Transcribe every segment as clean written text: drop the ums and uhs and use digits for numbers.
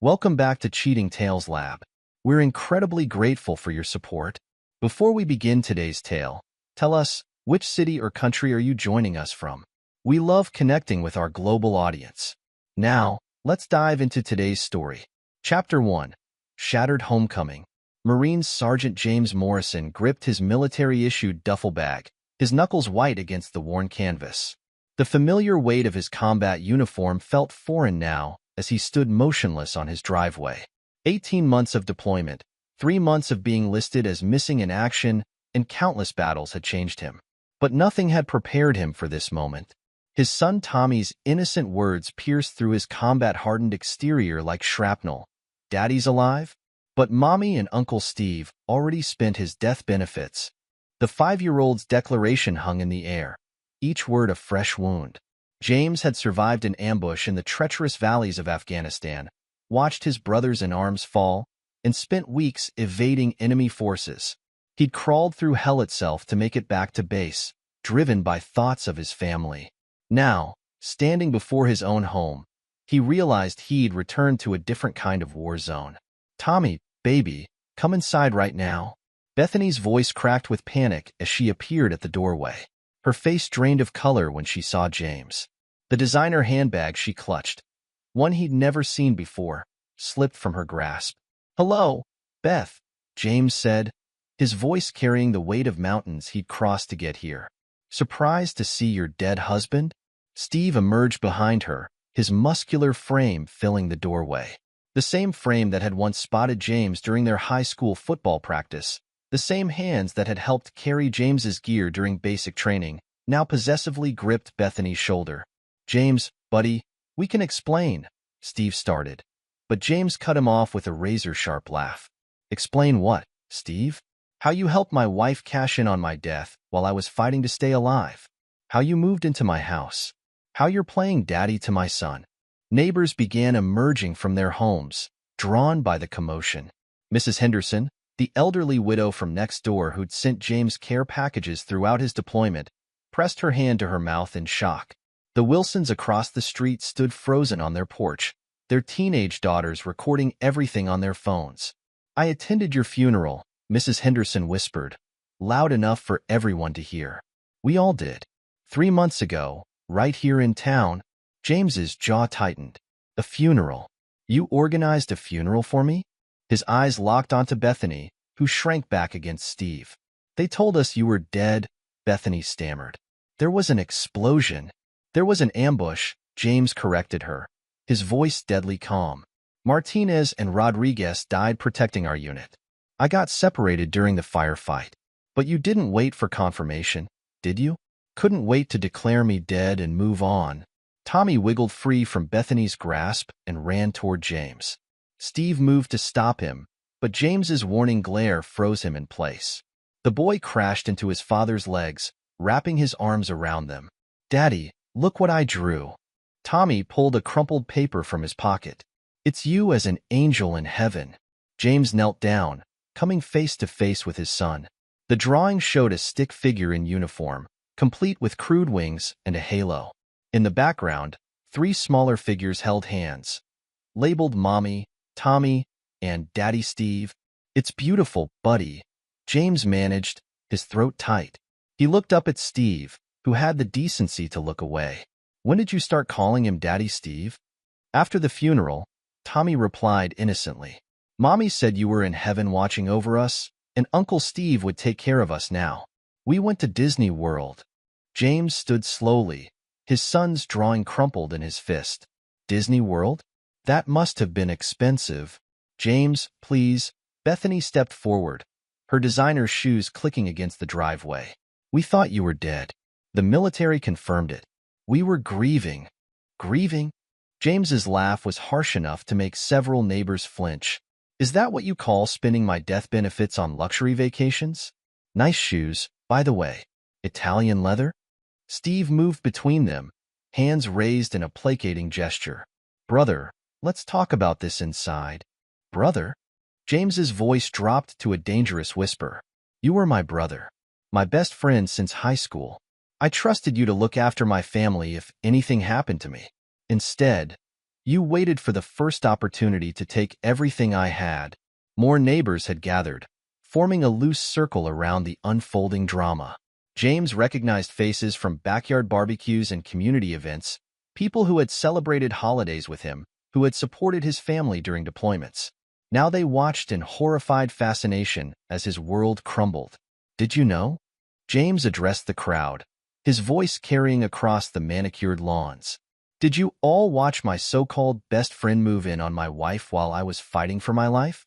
Welcome back to Cheating Tales Lab. We're incredibly grateful for your support. Before we begin today's tale, tell us, which city or country are you joining us from? We love connecting with our global audience. Now, let's dive into today's story. Chapter 1. Shattered Homecoming. Marine Sergeant James Morrison gripped his military-issued duffel bag, his knuckles white against the worn canvas. The familiar weight of his combat uniform felt foreign now as he stood motionless on his driveway. 18 months of deployment, 3 months of being listed as missing in action, and countless battles had changed him. But nothing had prepared him for this moment. His son Tommy's innocent words pierced through his combat-hardened exterior like shrapnel. "Daddy's alive?" But Mommy and Uncle Steve already spent his death benefits. The 5-year-old's declaration hung in the air, each word a fresh wound. James had survived an ambush in the treacherous valleys of Afghanistan, watched his brothers in arms fall, and spent weeks evading enemy forces. He'd crawled through hell itself to make it back to base, driven by thoughts of his family. Now, standing before his own home, he realized he'd returned to a different kind of war zone. "Tommy, baby, come inside right now." Bethany's voice cracked with panic as she appeared at the doorway. Her face drained of color when she saw James. The designer handbag she clutched, one he'd never seen before, slipped from her grasp. "Hello, Beth," James said, his voice carrying the weight of mountains he'd crossed to get here. "Surprised to see your dead husband?" Steve emerged behind her, his muscular frame filling the doorway. The same frame that had once spotted James during their high school football practice, the same hands that had helped carry James's gear during basic training, now possessively gripped Bethany's shoulder. "James, buddy, we can explain," Steve started. But James cut him off with a razor-sharp laugh. "Explain what, Steve? How you helped my wife cash in on my death while I was fighting to stay alive. How you moved into my house. How you're playing daddy to my son." Neighbors began emerging from their homes, drawn by the commotion. Mrs. Henderson, the elderly widow from next door who'd sent James care packages throughout his deployment, pressed her hand to her mouth in shock. The Wilsons across the street stood frozen on their porch, their teenage daughters recording everything on their phones. "I attended your funeral," Mrs. Henderson whispered, loud enough for everyone to hear. "We all did. 3 months ago, right here in town." James's jaw tightened. "A funeral? You organized a funeral for me?" His eyes locked onto Bethany, who shrank back against Steve. "They told us you were dead," Bethany stammered. "There was an explosion." "There was an ambush," James corrected her, his voice deadly calm. "Martinez and Rodriguez died protecting our unit. I got separated during the firefight. But you didn't wait for confirmation, did you? Couldn't wait to declare me dead and move on." Tommy wiggled free from Bethany's grasp and ran toward James. Steve moved to stop him, but James's warning glare froze him in place. The boy crashed into his father's legs, wrapping his arms around them. "Daddy, look what I drew." Tommy pulled a crumpled paper from his pocket. "It's you as an angel in heaven." James knelt down, coming face to face with his son. The drawing showed a stick figure in uniform, complete with crude wings and a halo. In the background, 3 smaller figures held hands, labeled Mommy, Tommy, and Daddy Steve. "It's beautiful, buddy," James managed, his throat tight. He looked up at Steve, who had the decency to look away. "When did you start calling him Daddy Steve?" "After the funeral," Tommy replied innocently. "Mommy said you were in heaven watching over us, and Uncle Steve would take care of us now. We went to Disney World." James stood slowly, his son's drawing crumpled in his fist. "Disney World? That must have been expensive." "James, please." Bethany stepped forward, her designer shoes clicking against the driveway. "We thought you were dead." The military confirmed it. "We were grieving." "Grieving?" James's laugh was harsh enough to make several neighbors flinch. "Is that what you call spending my death benefits on luxury vacations? Nice shoes, by the way. Italian leather?" Steve moved between them, hands raised in a placating gesture. "Brother, let's talk about this inside." "Brother?" James's voice dropped to a dangerous whisper. "You were my brother, my best friend since high school. I trusted you to look after my family if anything happened to me. Instead, You waited for the first opportunity to take everything I had. More neighbors had gathered, forming a loose circle around the unfolding drama. James recognized faces from backyard barbecues and community events, people who had celebrated holidays with him, who had supported his family during deployments. Now they watched in horrified fascination as his world crumbled. Did you know? James addressed the crowd, his voice carrying across the manicured lawns. Did you all watch my so-called best friend move in on my wife while I was fighting for my life?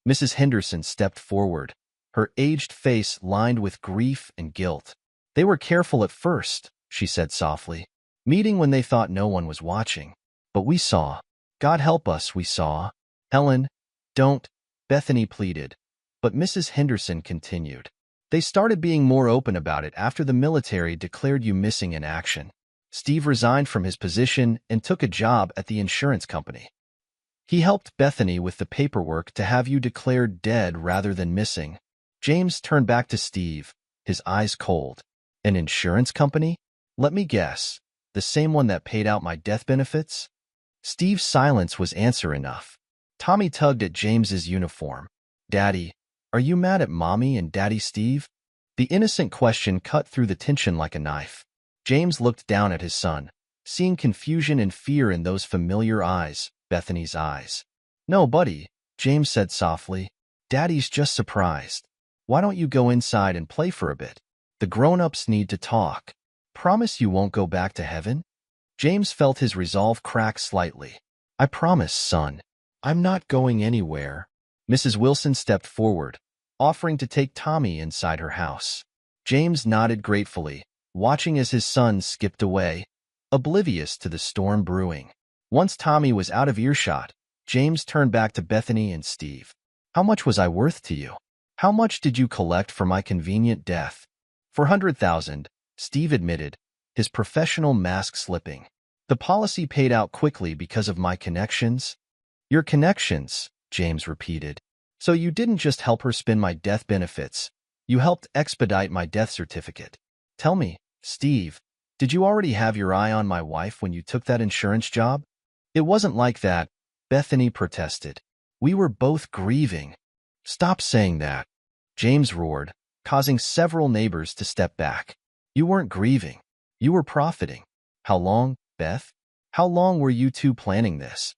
Mrs. Henderson stepped forward, her aged face lined with grief and guilt. They were careful at first, she said softly, meeting when they thought no one was watching. But we saw. God help us, we saw. Helen, don't, Bethany pleaded. But Mrs. Henderson continued. They started being more open about it after the military declared you missing in action. Steve resigned from his position and took a job at the insurance company. He helped Bethany with the paperwork to have you declared dead rather than missing. James turned back to Steve, his eyes cold. An insurance company? Let me guess. The same one that paid out my death benefits? Steve's silence was answer enough. Tommy tugged at James's uniform. Daddy, are you mad at Mommy and Daddy Steve? The innocent question cut through the tension like a knife. James looked down at his son, seeing confusion and fear in those familiar eyes, Bethany's eyes. No, buddy, James said softly. Daddy's just surprised. Why don't you go inside and play for a bit? The grown-ups need to talk. Promise you won't go back to heaven? James felt his resolve crack slightly. I promise, son. I'm not going anywhere. Mrs. Wilson stepped forward, offering to take Tommy inside her house. James nodded gratefully, watching as his son skipped away, oblivious to the storm brewing. Once Tommy was out of earshot, James turned back to Bethany and Steve. How much was I worth to you? How much did you collect for my convenient death? 400,000, Steve admitted, his professional mask slipping. The policy paid out quickly because of my connections. Your connections, James repeated. So you didn't just help her spend my death benefits. You helped expedite my death certificate. Tell me, Steve, did you already have your eye on my wife when you took that insurance job? It wasn't like that, Bethany protested. We were both grieving. Stop saying that, James roared, causing several neighbors to step back. You weren't grieving. You were profiting. How long, Beth? How long were you two planning this?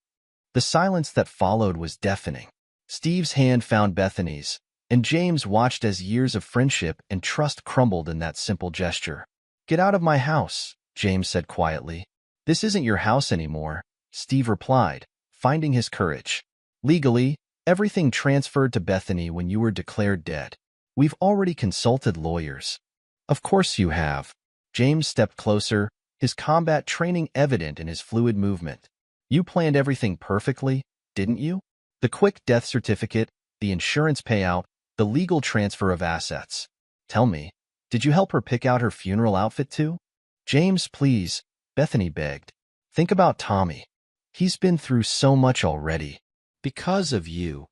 The silence that followed was deafening. Steve's hand found Bethany's, and James watched as years of friendship and trust crumbled in that simple gesture. Get out of my house, James said quietly. This isn't your house anymore, Steve replied, finding his courage. Legally, everything transferred to Bethany when you were declared dead. We've already consulted lawyers. Of course you have. James stepped closer, his combat training evident in his fluid movement. You planned everything perfectly, didn't you? The quick death certificate, the insurance payout, the legal transfer of assets. Tell me, did you help her pick out her funeral outfit too? James, please, Bethany begged. Think about Tommy. He's been through so much already. Because of you.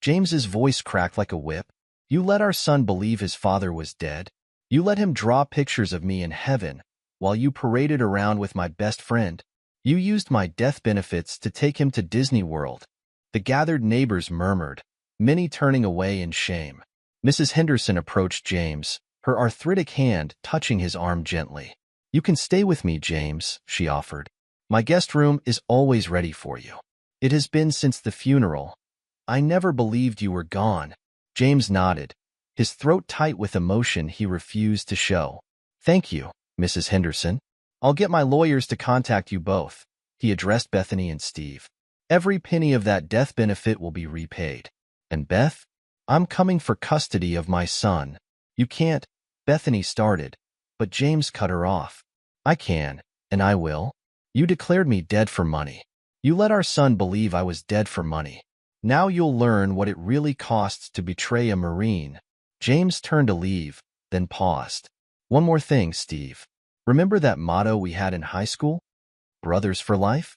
James's voice cracked like a whip. You let our son believe his father was dead. You let him draw pictures of me in heaven while you paraded around with my best friend. You used my death benefits to take him to Disney World. The gathered neighbors murmured, many turning away in shame. Mrs. Henderson approached James, her arthritic hand touching his arm gently. You can stay with me, James, she offered. My guest room is always ready for you. It has been since the funeral. I never believed you were gone. James nodded, his throat tight with emotion he refused to show. Thank you, Mrs. Henderson. I'll get my lawyers to contact you both, he addressed Bethany and Steve. Every penny of that death benefit will be repaid. And Beth, I'm coming for custody of my son. You can't, Bethany started, but James cut her off. I can, and I will. You declared me dead for money. You let our son believe I was dead for money. Now you'll learn what it really costs to betray a Marine. James turned to leave, then paused. One more thing, Steve. Remember that motto we had in high school? Brothers for life?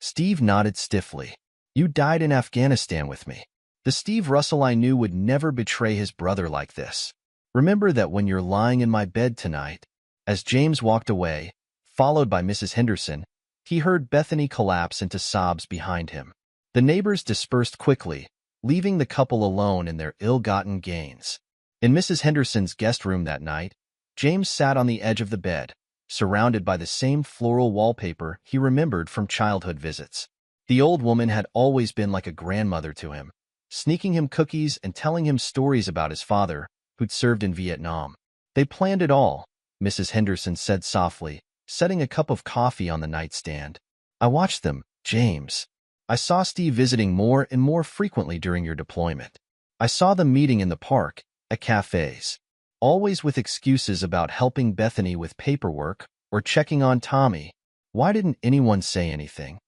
Steve nodded stiffly. You died in Afghanistan with me. The Steve Russell I knew would never betray his brother like this. Remember that when you're lying in my bed tonight. As James walked away, followed by Mrs. Henderson, He heard Bethany collapse into sobs behind him. The neighbors dispersed quickly, leaving the couple alone in their ill-gotten gains. In Mrs. Henderson's guest room that night, James sat on the edge of the bed, surrounded by the same floral wallpaper he remembered from childhood visits. The old woman had always been like a grandmother to him, sneaking him cookies and telling him stories about his father, who'd served in Vietnam. They planned it all, Mrs. Henderson said softly, setting a cup of coffee on the nightstand. I watched them, James. I saw Steve visiting more and more frequently during your deployment. I saw them meeting in the park, at cafes, always with excuses about helping Bethany with paperwork or checking on Tommy. Why didn't anyone say anything?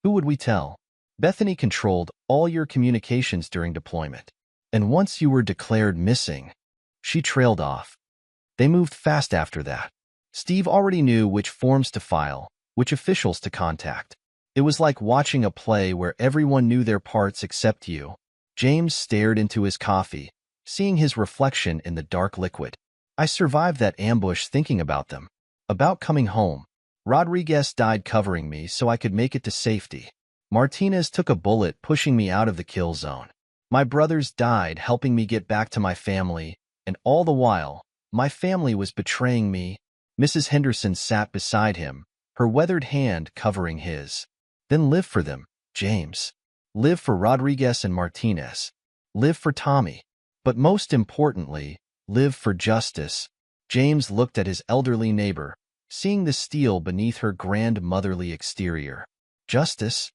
Who would we tell? Bethany controlled all your communications during deployment. And once you were declared missing, she trailed off. They moved fast after that. Steve already knew which forms to file, which officials to contact. It was like watching a play where everyone knew their parts except you. James stared into his coffee, seeing his reflection in the dark liquid. I survived that ambush thinking about them, about coming home. Rodriguez died covering me so I could make it to safety. Martinez took a bullet pushing me out of the kill zone. My brothers died helping me get back to my family, and all the while, my family was betraying me. Mrs. Henderson sat beside him, her weathered hand covering his. Then live for them, James. Live for Rodriguez and Martinez. Live for Tommy. But most importantly, live for justice. James looked at his elderly neighbor, seeing the steel beneath her grandmotherly exterior. Justice?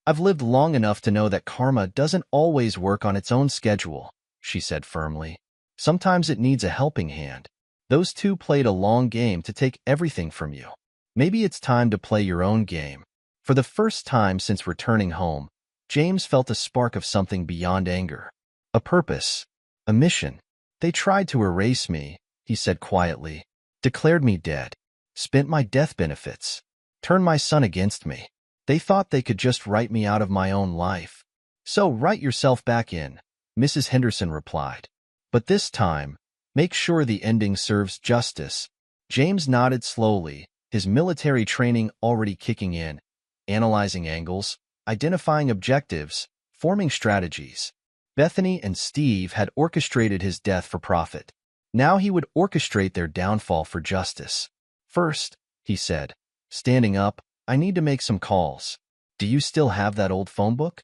I've lived long enough to know that karma doesn't always work on its own schedule, she said firmly. Sometimes it needs a helping hand. Those two played a long game to take everything from you. Maybe it's time to play your own game. For the first time since returning home, James felt a spark of something beyond anger. A purpose. A mission. They tried to erase me, he said quietly. Declared me dead. Spent my death benefits. Turned my son against me. They thought they could just write me out of my own life. So write yourself back in, Mrs. Henderson replied. But this time, make sure the ending serves justice. James nodded slowly, his military training already kicking in, analyzing angles, identifying objectives, forming strategies. Bethany and Steve had orchestrated his death for profit. Now he would orchestrate their downfall for justice. First, he said, standing up, I need to make some calls. Do you still have that old phone book?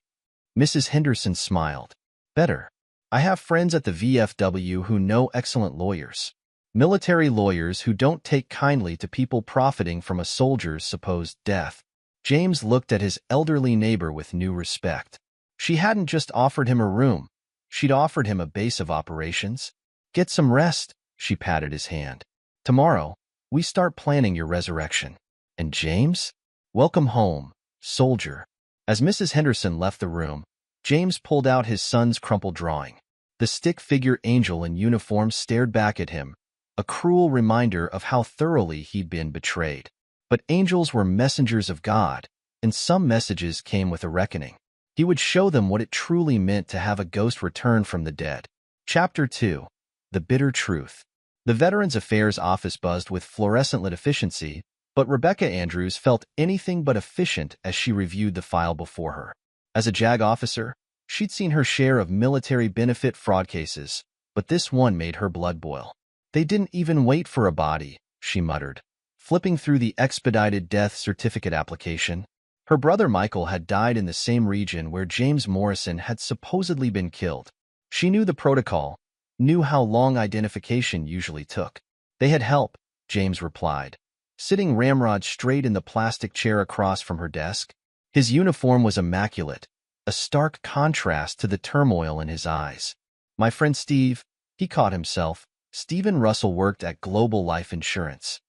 Mrs. Henderson smiled. Better. I have friends at the VFW who know excellent lawyers. Military lawyers who don't take kindly to people profiting from a soldier's supposed death. James looked at his elderly neighbor with new respect. She hadn't just offered him a room. She'd offered him a base of operations. Get some rest, she patted his hand. Tomorrow, we start planning your resurrection. And James? Welcome home, soldier. As Mrs. Henderson left the room, James pulled out his son's crumpled drawing. The stick figure angel in uniform stared back at him, a cruel reminder of how thoroughly he'd been betrayed. But angels were messengers of God, and some messages came with a reckoning. He would show them what it truly meant to have a ghost return from the dead. Chapter 2. The Bitter Truth. The Veterans Affairs office buzzed with fluorescent lit efficiency, but Rebecca Andrews felt anything but efficient as she reviewed the file before her. As a JAG officer, she'd seen her share of military benefit fraud cases, but this one made her blood boil. They didn't even wait for a body, she muttered, flipping through the expedited death certificate application. Her brother Michael had died in the same region where James Morrison had supposedly been killed. She knew the protocol, knew how long identification usually took. They had help, James replied, sitting ramrod straight in the plastic chair across from her desk. His uniform was immaculate, a stark contrast to the turmoil in his eyes. My friend Steve, he caught himself. Stephen Russell worked at Global Life Insurance.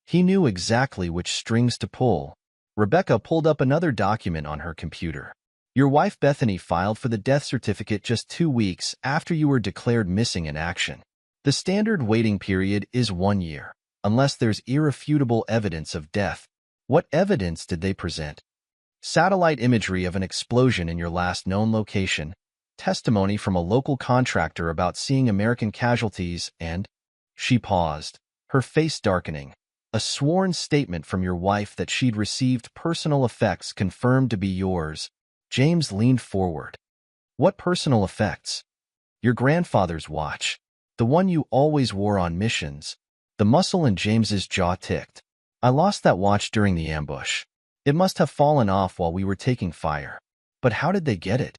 He knew exactly which strings to pull. Rebecca pulled up another document on her computer. Your wife Bethany filed for the death certificate just 2 weeks after you were declared missing in action. The standard waiting period is 1 year, unless there's irrefutable evidence of death. What evidence did they present? Satellite imagery of an explosion in your last known location, testimony from a local contractor about seeing American casualties, and... She paused, her face darkening. A sworn statement from your wife that she'd received personal effects confirmed to be yours. James leaned forward. What personal effects? Your grandfather's watch. The one you always wore on missions. The muscle in James's jaw ticked. I lost that watch during the ambush. It must have fallen off while we were taking fire. But how did they get it?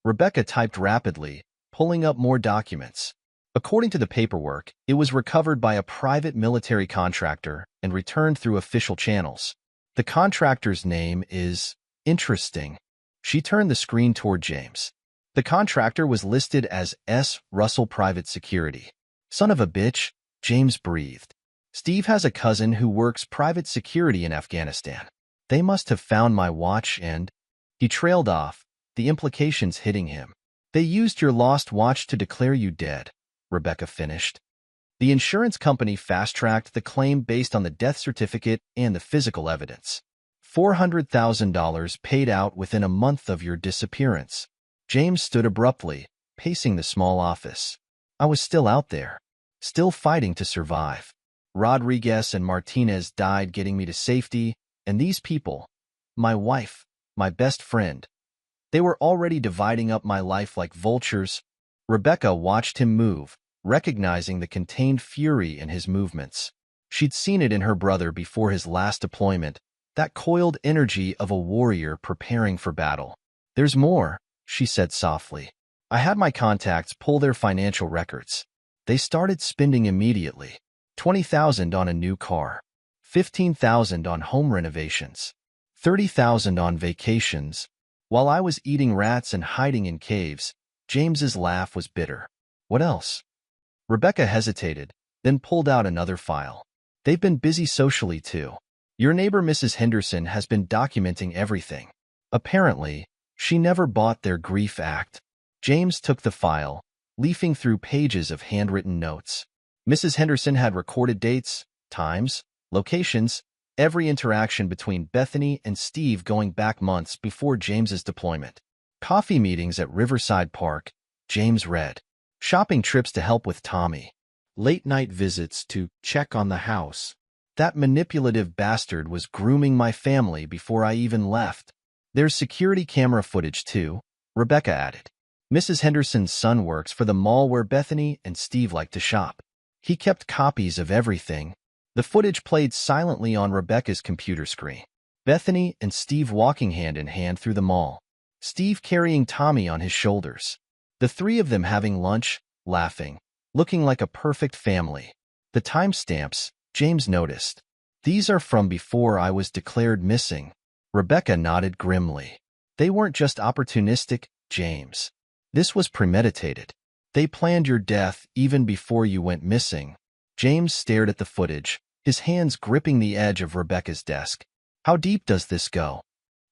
Rebecca typed rapidly, pulling up more documents. According to the paperwork, it was recovered by a private military contractor and returned through official channels. The contractor's name is interesting. She turned the screen toward James. The contractor was listed as S. Russell Private Security. Son of a bitch, James breathed. Steve has a cousin who works private security in Afghanistan. They must have found my watch and... He trailed off, the implications hitting him. They used your lost watch to declare you dead, Rebecca finished. The insurance company fast-tracked the claim based on the death certificate and the physical evidence. $400,000 paid out within a month of your disappearance. James stood abruptly, pacing the small office. I was still out there, still fighting to survive. Rodriguez and Martinez died getting me to safety, and these people, my wife, my best friend, they were already dividing up my life like vultures. Rebecca watched him move, recognizing the contained fury in his movements. She'd seen it in her brother before his last deployment, that coiled energy of a warrior preparing for battle. There's more, she said softly. I had my contacts pull their financial records. They started spending immediately. $20,000 on a new car, $15,000 on home renovations, $30,000 on vacations. While I was eating rats and hiding in caves, James's laugh was bitter. What else? Rebecca hesitated, then pulled out another file. They've been busy socially too. Your neighbor Mrs. Henderson has been documenting everything. Apparently, she never bought their grief act. James took the file, leafing through pages of handwritten notes. Mrs. Henderson had recorded dates, times, locations, every interaction between Bethany and Steve going back months before James's deployment. Coffee meetings at Riverside Park, James read. Shopping trips to help with Tommy. Late-night visits to check on the house. That manipulative bastard was grooming my family before I even left. There's security camera footage too, Rebecca added. Mrs. Henderson's son works for the mall where Bethany and Steve like to shop. He kept copies of everything. The footage played silently on Rebecca's computer screen. Bethany and Steve walking hand in hand through the mall. Steve carrying Tommy on his shoulders. The three of them having lunch, laughing, looking like a perfect family. The timestamps, James noticed. These are from before I was declared missing. Rebecca nodded grimly. They weren't just opportunistic, James. This was premeditated. They planned your death even before you went missing. James stared at the footage, his hands gripping the edge of Rebecca's desk. How deep does this go?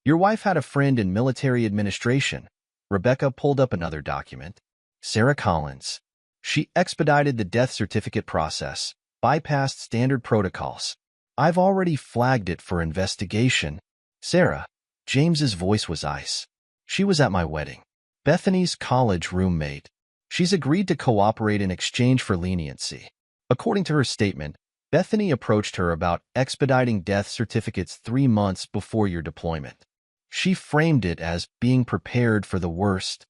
Your wife had a friend in military administration. Rebecca pulled up another document. Sarah Collins. She expedited the death certificate process, bypassed standard protocols. I've already flagged it for investigation. Sarah. James's voice was ice. She was at my wedding. Bethany's college roommate. She's agreed to cooperate in exchange for leniency. According to her statement, Bethany approached her about expediting death certificates 3 months before your deployment. She framed it as being prepared for the worst.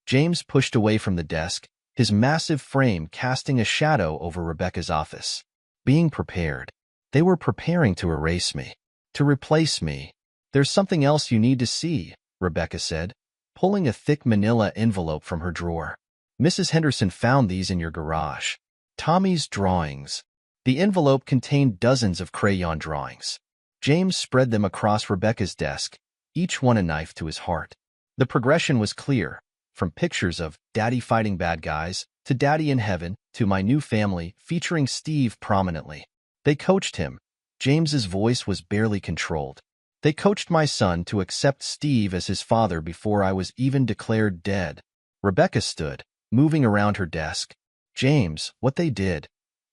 James pushed away from the desk, his massive frame casting a shadow over Rebecca's office. Being prepared. They were preparing to erase me, to replace me. There's something else you need to see, Rebecca said, pulling a thick manila envelope from her drawer. Mrs. Henderson found these in your garage. Tommy's drawings. The envelope contained dozens of crayon drawings. James spread them across Rebecca's desk, each one a knife to his heart. The progression was clear, from pictures of Daddy fighting bad guys, to Daddy in Heaven, to My New Family, featuring Steve prominently. They coached him. James's voice was barely controlled. They coached my son to accept Steve as his father before I was even declared dead. Rebecca stood, moving around her desk. James, what they did,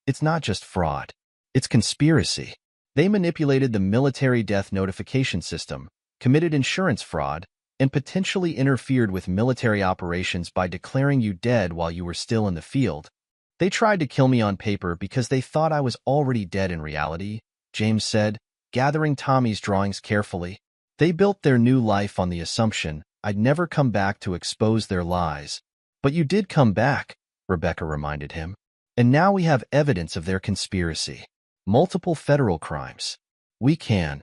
it's not just fraud. It's conspiracy. They manipulated the military death notification system, committed insurance fraud, and potentially interfered with military operations by declaring you dead while you were still in the field. They tried to kill me on paper because they thought I was already dead in reality, James said, gathering Tommy's drawings carefully. They built their new life on the assumption I'd never come back to expose their lies. But you did come back, Rebecca reminded him. And now we have evidence of their conspiracy. Multiple federal crimes. We can.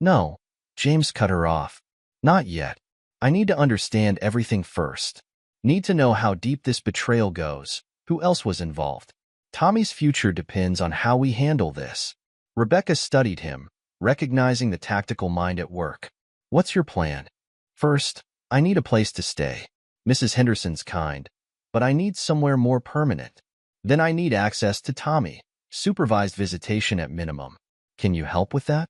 No, James cut her off. Not yet. I need to understand everything first. Need to know how deep this betrayal goes, who else was involved. Tommy's future depends on how we handle this. Rebecca studied him, recognizing the tactical mind at work. What's your plan? First, I need a place to stay. Mrs. Henderson's kind, but I need somewhere more permanent. Then I need access to Tommy, supervised visitation at minimum. Can you help with that?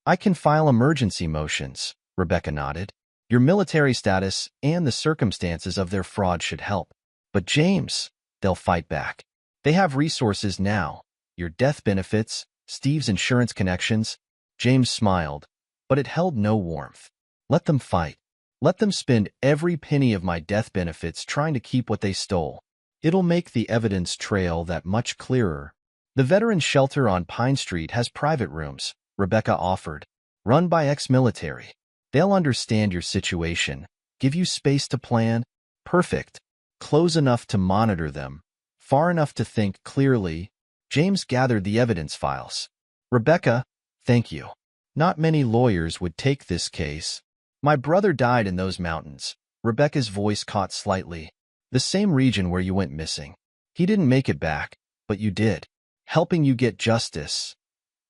I can file emergency motions, Rebecca nodded. Your military status and the circumstances of their fraud should help. But James, they'll fight back. They have resources now. Your death benefits, Steve's insurance connections. James smiled, but it held no warmth. Let them fight. Let them spend every penny of my death benefits trying to keep what they stole. It'll make the evidence trail that much clearer. The veteran shelter on Pine Street has private rooms, Rebecca offered, run by ex-military. They'll understand your situation, give you space to plan. Perfect. Close enough to monitor them, far enough to think clearly. James gathered the evidence files. Rebecca, thank you. Not many lawyers would take this case. My brother died in those mountains. Rebecca's voice caught slightly. The same region where you went missing. He didn't make it back, but you did. Helping you get justice.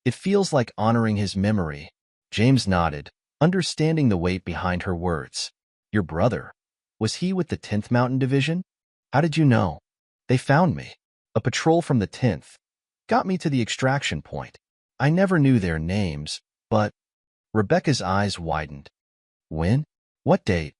It feels like honoring his memory. James nodded, understanding the weight behind her words. Your brother? Was he with the 10th Mountain Division? How did you know? They found me. A patrol from the 10th. Got me to the extraction point. I never knew their names, but... Rebecca's eyes widened. When? What date?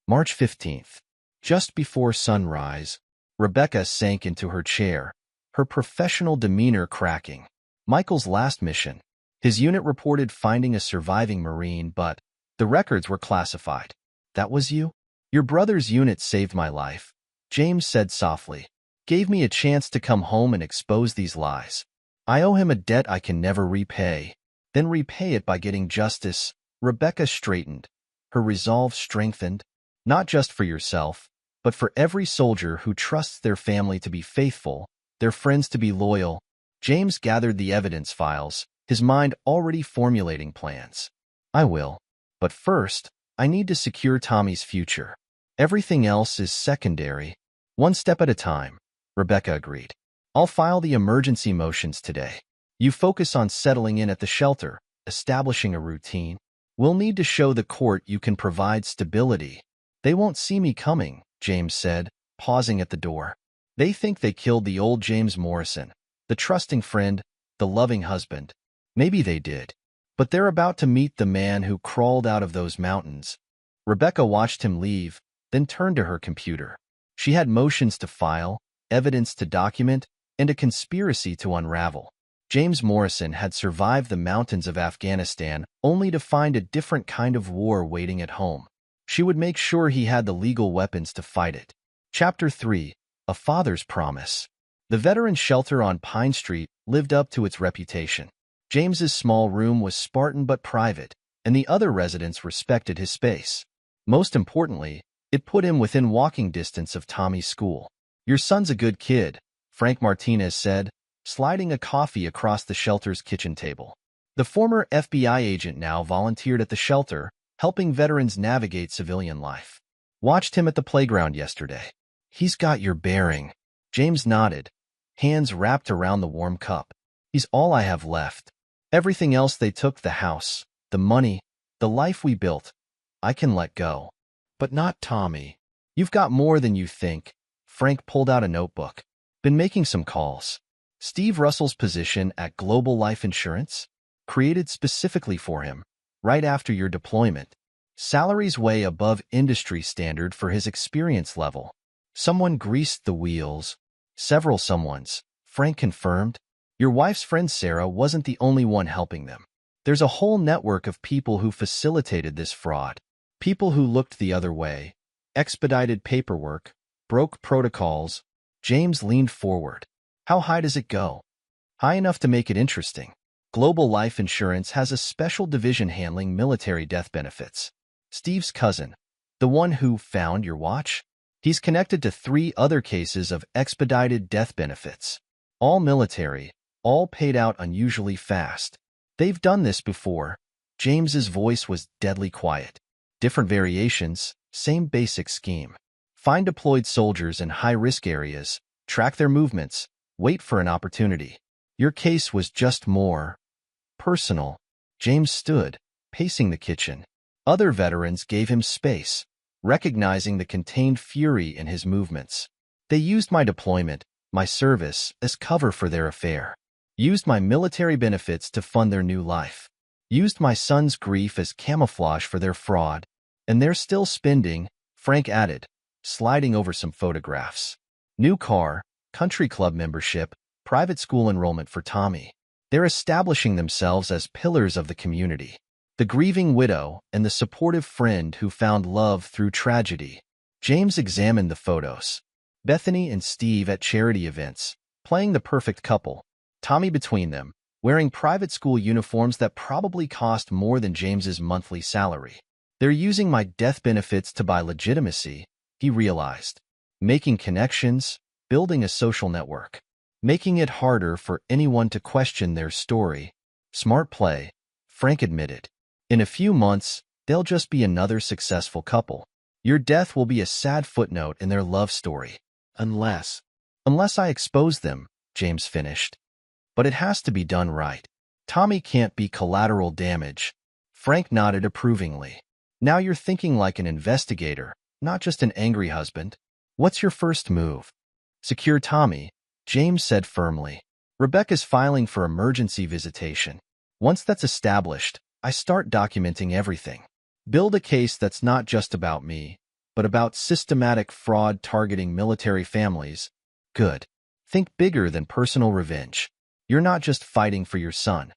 March 15th. Just before sunrise. Rebecca sank into her chair, her professional demeanor cracking. Michael's last mission. His unit reported finding a surviving Marine, but the records were classified. That was you? Your brother's unit saved my life, James said softly. Gave me a chance to come home and expose these lies. I owe him a debt I can never repay. Then repay it by getting justice. Rebecca straightened, her resolve strengthened. Not just for yourself, but for every soldier who trusts their family to be faithful, their friends to be loyal. James gathered the evidence files, his mind already formulating plans. I will. But first, I need to secure Tommy's future. Everything else is secondary. One step at a time, Rebecca agreed. I'll file the emergency motions today. You focus on settling in at the shelter, establishing a routine. We'll need to show the court you can provide stability. They won't see me coming, James said, pausing at the door. They think they killed the old James Morrison, the trusting friend, the loving husband. Maybe they did. But they're about to meet the man who crawled out of those mountains. Rebecca watched him leave, then turned to her computer. She had motions to file, evidence to document, and a conspiracy to unravel. James Morrison had survived the mountains of Afghanistan only to find a different kind of war waiting at home. She would make sure he had the legal weapons to fight it. Chapter 3. A Father's Promise. The veteran shelter on Pine Street lived up to its reputation. James's small room was Spartan but private, and the other residents respected his space. Most importantly, it put him within walking distance of Tommy's school. Your son's a good kid, Frank Martinez said, sliding a coffee across the shelter's kitchen table. The former FBI agent now volunteered at the shelter, helping veterans navigate civilian life. Watched him at the playground yesterday. He's got your bearing. James nodded, hands wrapped around the warm cup. He's all I have left. Everything else they took, the house, the money, the life we built. I can let go. But not Tommy. You've got more than you think. Frank pulled out a notebook. Been making some calls. Steve Russell's position at Global Life Insurance? Created specifically for him, right after your deployment. Salaries way above industry standard for his experience level. Someone greased the wheels. Several someones, Frank confirmed. Your wife's friend Sarah wasn't the only one helping them. There's a whole network of people who facilitated this fraud. People who looked the other way, expedited paperwork, broke protocols. James leaned forward. How high does it go? High enough to make it interesting. Global Life Insurance has a special division handling military death benefits. Steve's cousin, the one who found your watch? He's connected to 3 other cases of expedited death benefits. All military, all paid out unusually fast. They've done this before. James's voice was deadly quiet. Different variations, same basic scheme. Find deployed soldiers in high-risk areas, track their movements, wait for an opportunity. Your case was just more personal. James stood, pacing the kitchen. Other veterans gave him space, recognizing the contained fury in his movements. They used my deployment, my service, as cover for their affair. Used my military benefits to fund their new life. Used my son's grief as camouflage for their fraud. And they're still spending, Frank added, sliding over some photographs. New car, country club membership, private school enrollment for Tommy. They're establishing themselves as pillars of the community. The grieving widow and the supportive friend who found love through tragedy. James examined the photos. Bethany and Steve at charity events, playing the perfect couple. Tommy between them, wearing private school uniforms that probably cost more than James's monthly salary. They're using my death benefits to buy legitimacy, he realized. Making connections, building a social network. Making it harder for anyone to question their story. Smart play, Frank admitted. In a few months, they'll just be another successful couple. Your death will be a sad footnote in their love story. Unless I expose them, James finished. But it has to be done right. Tommy can't be collateral damage. Frank nodded approvingly. Now you're thinking like an investigator, not just an angry husband. What's your first move? Secure Tommy, James said firmly. Rebecca's filing for emergency visitation. Once that's established, I start documenting everything. Build a case that's not just about me, but about systematic fraud targeting military families. Good. Think bigger than personal revenge. You're not just fighting for your son.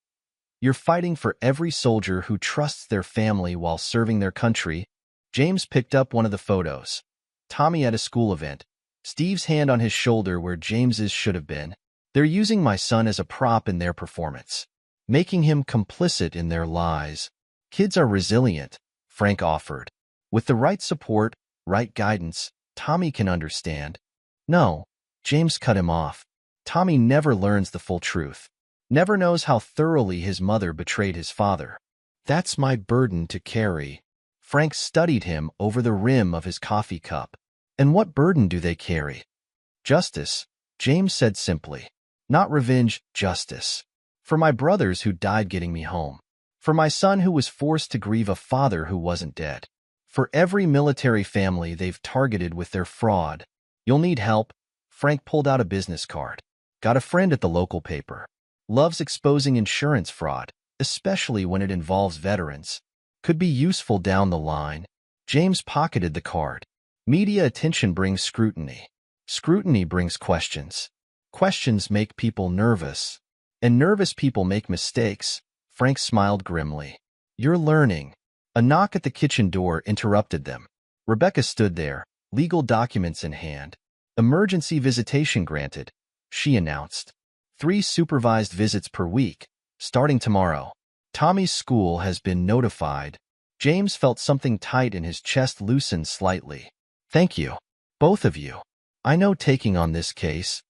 You're fighting for every soldier who trusts their family while serving their country. James picked up one of the photos. Tommy at a school event. Steve's hand on his shoulder where James's should have been. They're using my son as a prop in their performance, making him complicit in their lies. Kids are resilient, Frank offered. With the right support, right guidance, Tommy can understand. No, James cut him off. Tommy never learns the full truth. Never knows how thoroughly his mother betrayed his father. That's my burden to carry. Frank studied him over the rim of his coffee cup. And what burden do they carry? Justice, James said simply. Not revenge, justice. For my brothers who died getting me home. For my son who was forced to grieve a father who wasn't dead. For every military family they've targeted with their fraud. You'll need help. Frank pulled out a business card. Got a friend at the local paper. Loves exposing insurance fraud, especially when it involves veterans. Could be useful down the line. James pocketed the card. Media attention brings scrutiny. Scrutiny brings questions. Questions make people nervous. And nervous people make mistakes. Frank smiled grimly. You're learning. A knock at the kitchen door interrupted them. Rebecca stood there, legal documents in hand. Emergency visitation granted, she announced. 3 supervised visits per week, starting tomorrow. Tommy's school has been notified. James felt something tight in his chest loosen slightly. Thank you, both of you. I know taking on this case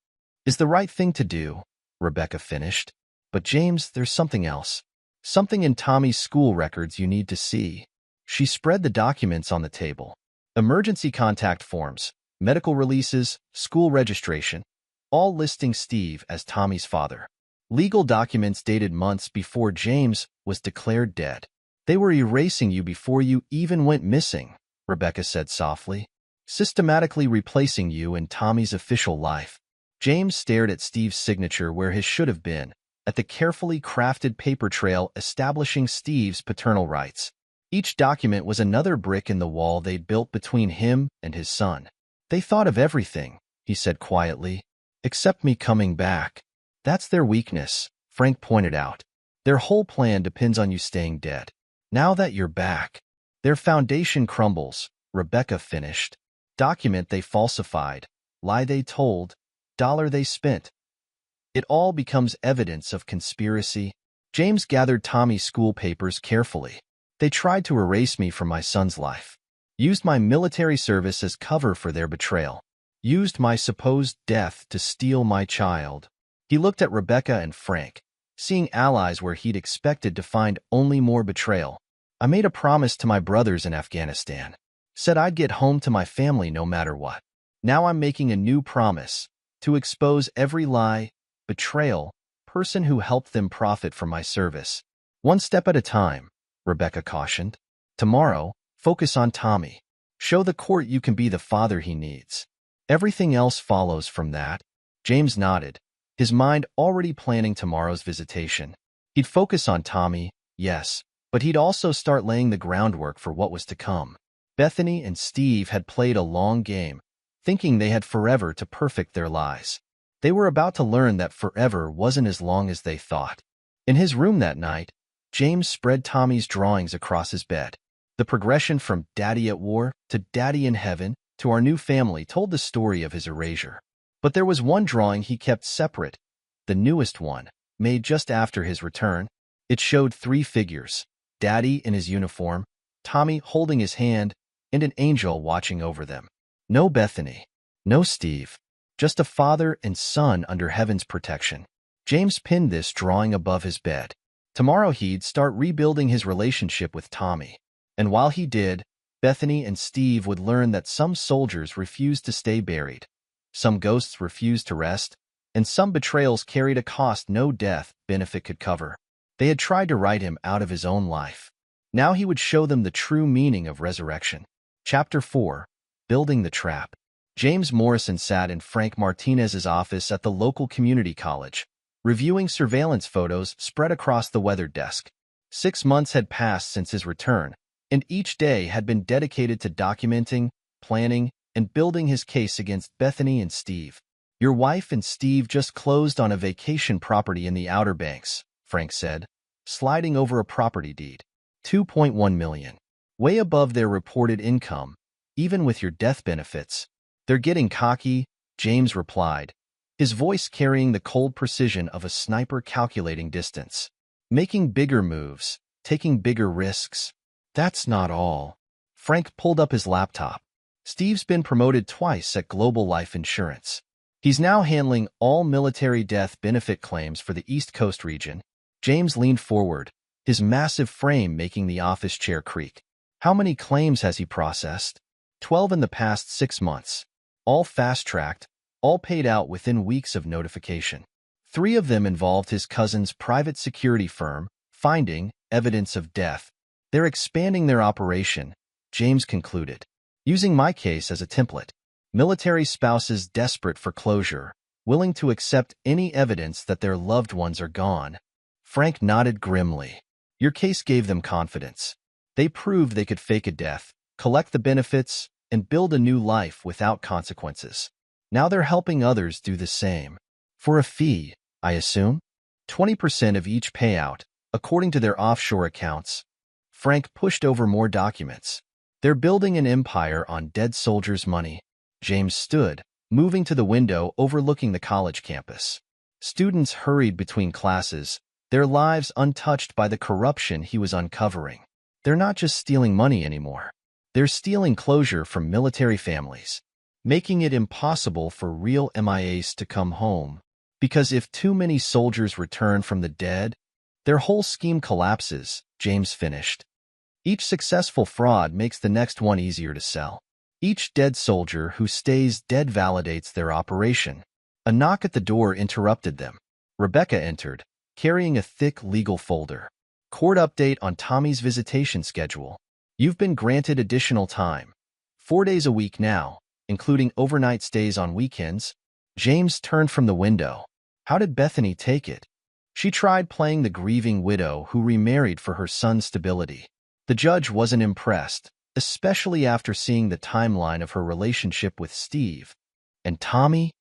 is the right thing to do, Rebecca finished. But James, there's something else. Something in Tommy's school records you need to see. She spread the documents on the table. Emergency contact forms, medical releases, school registration, all listing Steve as Tommy's father. Legal documents dated months before James was declared dead. They were erasing you before you even went missing, Rebecca said softly. Systematically replacing you in Tommy's official life. James stared at Steve's signature where his should have been, at the carefully crafted paper trail establishing Steve's paternal rights. Each document was another brick in the wall they'd built between him and his son. They thought of everything, he said quietly, except me coming back. That's their weakness, Frank pointed out. Their whole plan depends on you staying dead. Now that you're back, their foundation crumbles, Rebecca finished. Document they falsified, lie they told, dollar they spent. It all becomes evidence of conspiracy. James gathered Tommy's school papers carefully. They tried to erase me from my son's life. Used my military service as cover for their betrayal. Used my supposed death to steal my child. He looked at Rebecca and Frank, seeing allies where he'd expected to find only more betrayal. I made a promise to my brothers in Afghanistan. Said I'd get home to my family no matter what. Now I'm making a new promise to expose every lie, betrayal, person who helped them profit from my service. One step at a time, Rebecca cautioned. Tomorrow, focus on Tommy. Show the court you can be the father he needs. Everything else follows from that. James nodded, his mind already planning tomorrow's visitation. He'd focus on Tommy, yes, but he'd also start laying the groundwork for what was to come. Bethany and Steve had played a long game, thinking they had forever to perfect their lies. They were about to learn that forever wasn't as long as they thought. In his room that night, James spread Tommy's drawings across his bed. The progression from Daddy at War to Daddy in Heaven to our new family told the story of his erasure. But there was one drawing he kept separate, the newest one, made just after his return. It showed 3 figures, Daddy in his uniform, Tommy holding his hand, and an angel watching over them. No Bethany, no Steve, just a father and son under heaven's protection. James pinned this drawing above his bed. Tomorrow he'd start rebuilding his relationship with Tommy. And while he did, Bethany and Steve would learn that some soldiers refused to stay buried, some ghosts refused to rest, and some betrayals carried a cost no death benefit could cover. They had tried to write him out of his own life. Now he would show them the true meaning of resurrection. Chapter 4. Building the Trap. James Morrison sat in Frank Martinez's office at the local community college, reviewing surveillance photos spread across the weathered desk. 6 months had passed since his return, and each day had been dedicated to documenting, planning, and building his case against Bethany and Steve. Your wife and Steve just closed on a vacation property in the Outer Banks, Frank said, sliding over a property deed. $2.1 million. Way above their reported income, even with your death benefits. They're getting cocky, James replied, his voice carrying the cold precision of a sniper calculating distance. Making bigger moves, taking bigger risks. That's not all. Frank pulled up his laptop. Steve's been promoted twice at Global Life Insurance. He's now handling all military death benefit claims for the East Coast region. James leaned forward, his massive frame making the office chair creak. How many claims has he processed? 12 in the past 6 months. All fast-tracked, all paid out within weeks of notification. 3 of them involved his cousin's private security firm, finding evidence of death. They're expanding their operation, James concluded, using my case as a template. Military spouses desperate for closure, willing to accept any evidence that their loved ones are gone. Frank nodded grimly. Your case gave them confidence. They proved they could fake a death, collect the benefits, and build a new life without consequences. Now they're helping others do the same. For a fee, I assume? 20% of each payout, according to their offshore accounts. Frank pushed over more documents. They're building an empire on dead soldiers' money. James stood, moving to the window overlooking the college campus. Students hurried between classes, their lives untouched by the corruption he was uncovering. They're not just stealing money anymore. They're stealing closure from military families, making it impossible for real MIAs to come home. Because if too many soldiers return from the dead, their whole scheme collapses, James finished. Each successful fraud makes the next one easier to sell. Each dead soldier who stays dead validates their operation. A knock at the door interrupted them. Rebecca entered, carrying a thick legal folder. Court update on Tommy's visitation schedule. You've been granted additional time. 4 days a week now, including overnight stays on weekends. James turned from the window. How did Bethany take it? She tried playing the grieving widow who remarried for her son's stability. The judge wasn't impressed, especially after seeing the timeline of her relationship with Steve. And Tommy?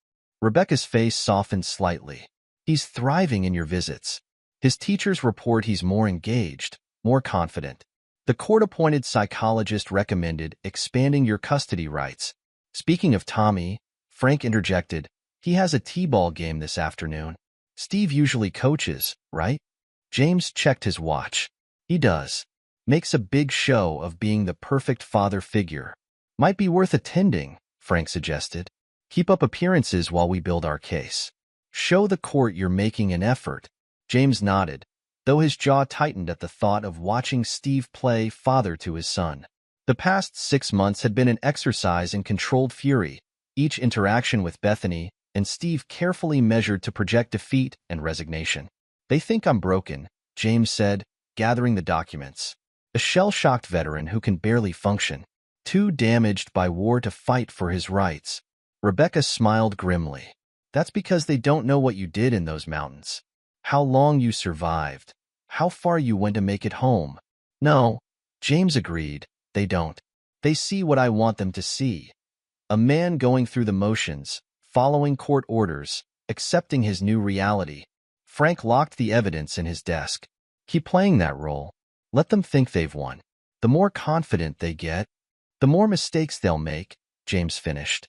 Rebecca's face softened slightly. He's thriving in your visits. His teachers report he's more engaged, more confident. The court-appointed psychologist recommended expanding your custody rights. Speaking of Tommy, Frank interjected, he has a t-ball game this afternoon. Steve usually coaches, right? James checked his watch. He does. Makes a big show of being the perfect father figure. Might be worth attending, Frank suggested. Keep up appearances while we build our case. Show the court you're making an effort. James nodded, though his jaw tightened at the thought of watching Steve play father to his son. The past 6 months had been an exercise in controlled fury, each interaction with Bethany and Steve carefully measured to project defeat and resignation. They think I'm broken, James said, gathering the documents. A shell-shocked veteran who can barely function. Too damaged by war to fight for his rights. Rebecca smiled grimly. That's because they don't know what you did in those mountains. How long you survived. How far you went to make it home. No, James agreed, they don't. They see what I want them to see. A man going through the motions, following court orders, accepting his new reality. Frank locked the evidence in his desk. Keep playing that role. Let them think they've won. The more confident they get, the more mistakes they'll make, James finished.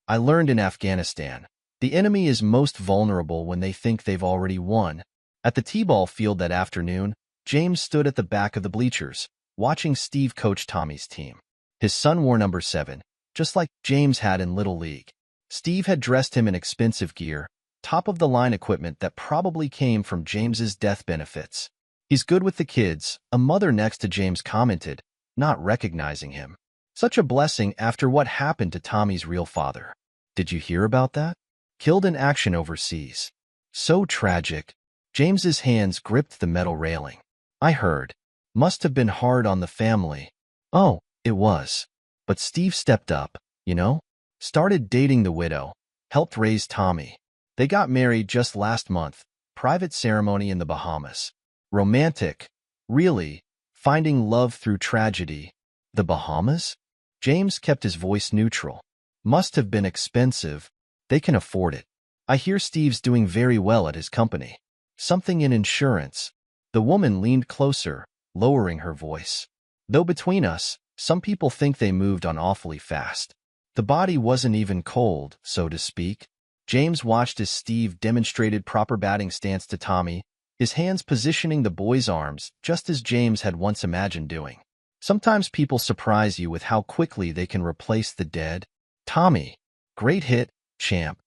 I learned in Afghanistan. The enemy is most vulnerable when they think they've already won. At the t-ball field that afternoon, James stood at the back of the bleachers, watching Steve coach Tommy's team. His son wore number 7, just like James had in Little League. Steve had dressed him in expensive gear, top-of-the-line equipment that probably came from James's death benefits. He's good with the kids, a mother next to James commented, not recognizing him. Such a blessing after what happened to Tommy's real father. Did you hear about that? Killed in action overseas. So tragic. James's hands gripped the metal railing. I heard. Must have been hard on the family. Oh, it was. But Steve stepped up, you know? Started dating the widow. Helped raise Tommy. They got married just last month. Private ceremony in the Bahamas. Romantic. Really. Finding love through tragedy. The Bahamas? James kept his voice neutral. Must have been expensive. They can afford it. I hear Steve's doing very well at his company. Something in insurance. The woman leaned closer, lowering her voice. Though between us, some people think they moved on awfully fast. The body wasn't even cold, so to speak. James watched as Steve demonstrated proper batting stance to Tommy, his hands positioning the boy's arms just as James had once imagined doing. Sometimes people surprise you with how quickly they can replace the dead. Tommy. Great hit, champ.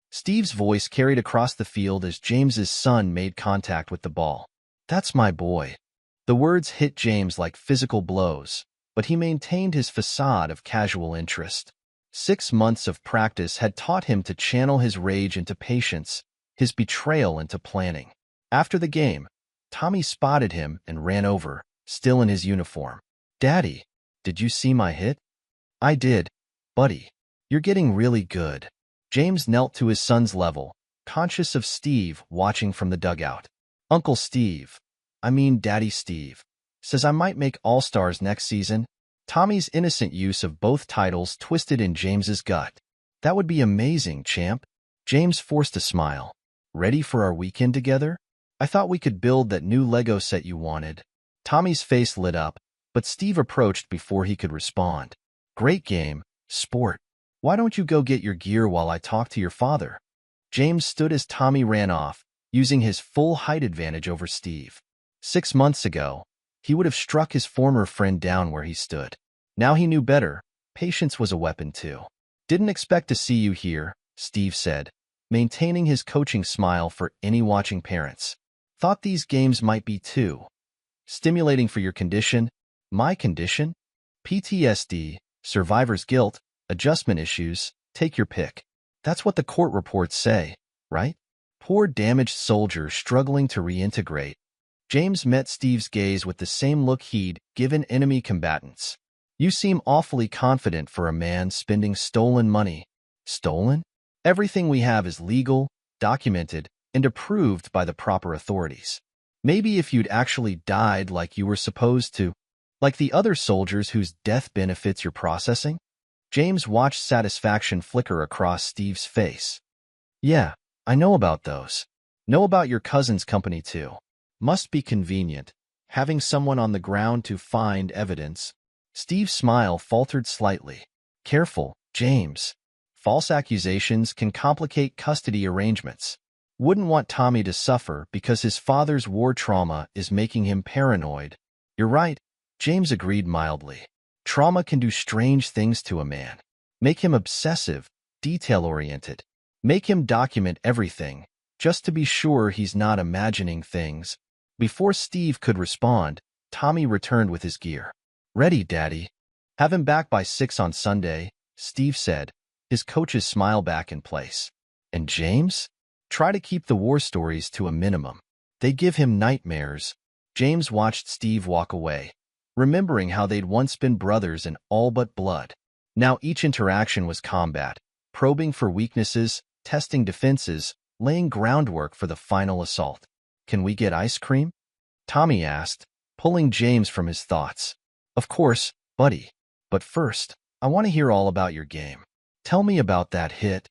Steve's voice carried across the field as James's son made contact with the ball. That's my boy. The words hit James like physical blows, but he maintained his facade of casual interest. 6 months of practice had taught him to channel his rage into patience, his betrayal into planning. After the game, Tommy spotted him and ran over, still in his uniform. Daddy, did you see my hit? I did, buddy. You're getting really good. James knelt to his son's level, conscious of Steve watching from the dugout. Uncle Steve, Daddy Steve, says I might make All-Stars next season. Tommy's innocent use of both titles twisted in James's gut. That would be amazing, champ. James forced a smile. Ready for our weekend together? I thought we could build that new Lego set you wanted. Tommy's face lit up, but Steve approached before he could respond. Great game, sport. Why don't you go get your gear while I talk to your father? James stood as Tommy ran off, using his full height advantage over Steve. 6 months ago, he would have struck his former friend down where he stood. Now he knew better. Patience was a weapon too. Didn't expect to see you here, Steve said, maintaining his coaching smile for any watching parents. Thought these games might be too stimulating for your condition. My condition? PTSD, survivor's guilt, adjustment issues, take your pick. That's what the court reports say, right? Poor damaged soldier struggling to reintegrate. James met Steve's gaze with the same look he'd given enemy combatants. You seem awfully confident for a man spending stolen money. Stolen? Everything we have is legal, documented, and approved by the proper authorities. Maybe if you'd actually died like you were supposed to, like the other soldiers whose death benefits you're processing? James watched satisfaction flicker across Steve's face. Yeah, I know about those. Know about your cousin's company too. Must be convenient, having someone on the ground to find evidence. Steve's smile faltered slightly. Careful, James. False accusations can complicate custody arrangements. Wouldn't want Tommy to suffer because his father's war trauma is making him paranoid. You're right, James agreed mildly. Trauma can do strange things to a man. Make him obsessive, detail-oriented. Make him document everything, just to be sure he's not imagining things. Before Steve could respond, Tommy returned with his gear. Ready, Daddy. Have him back by 6 on Sunday, Steve said, his coach's smile back in place. And James? Try to keep the war stories to a minimum. They give him nightmares. James watched Steve walk away, remembering how they'd once been brothers in all but blood. Now each interaction was combat, probing for weaknesses, testing defenses, laying groundwork for the final assault. Can we get ice cream? Tommy asked, pulling James from his thoughts. Of course, buddy. But first, I want to hear all about your game. Tell me about that hit.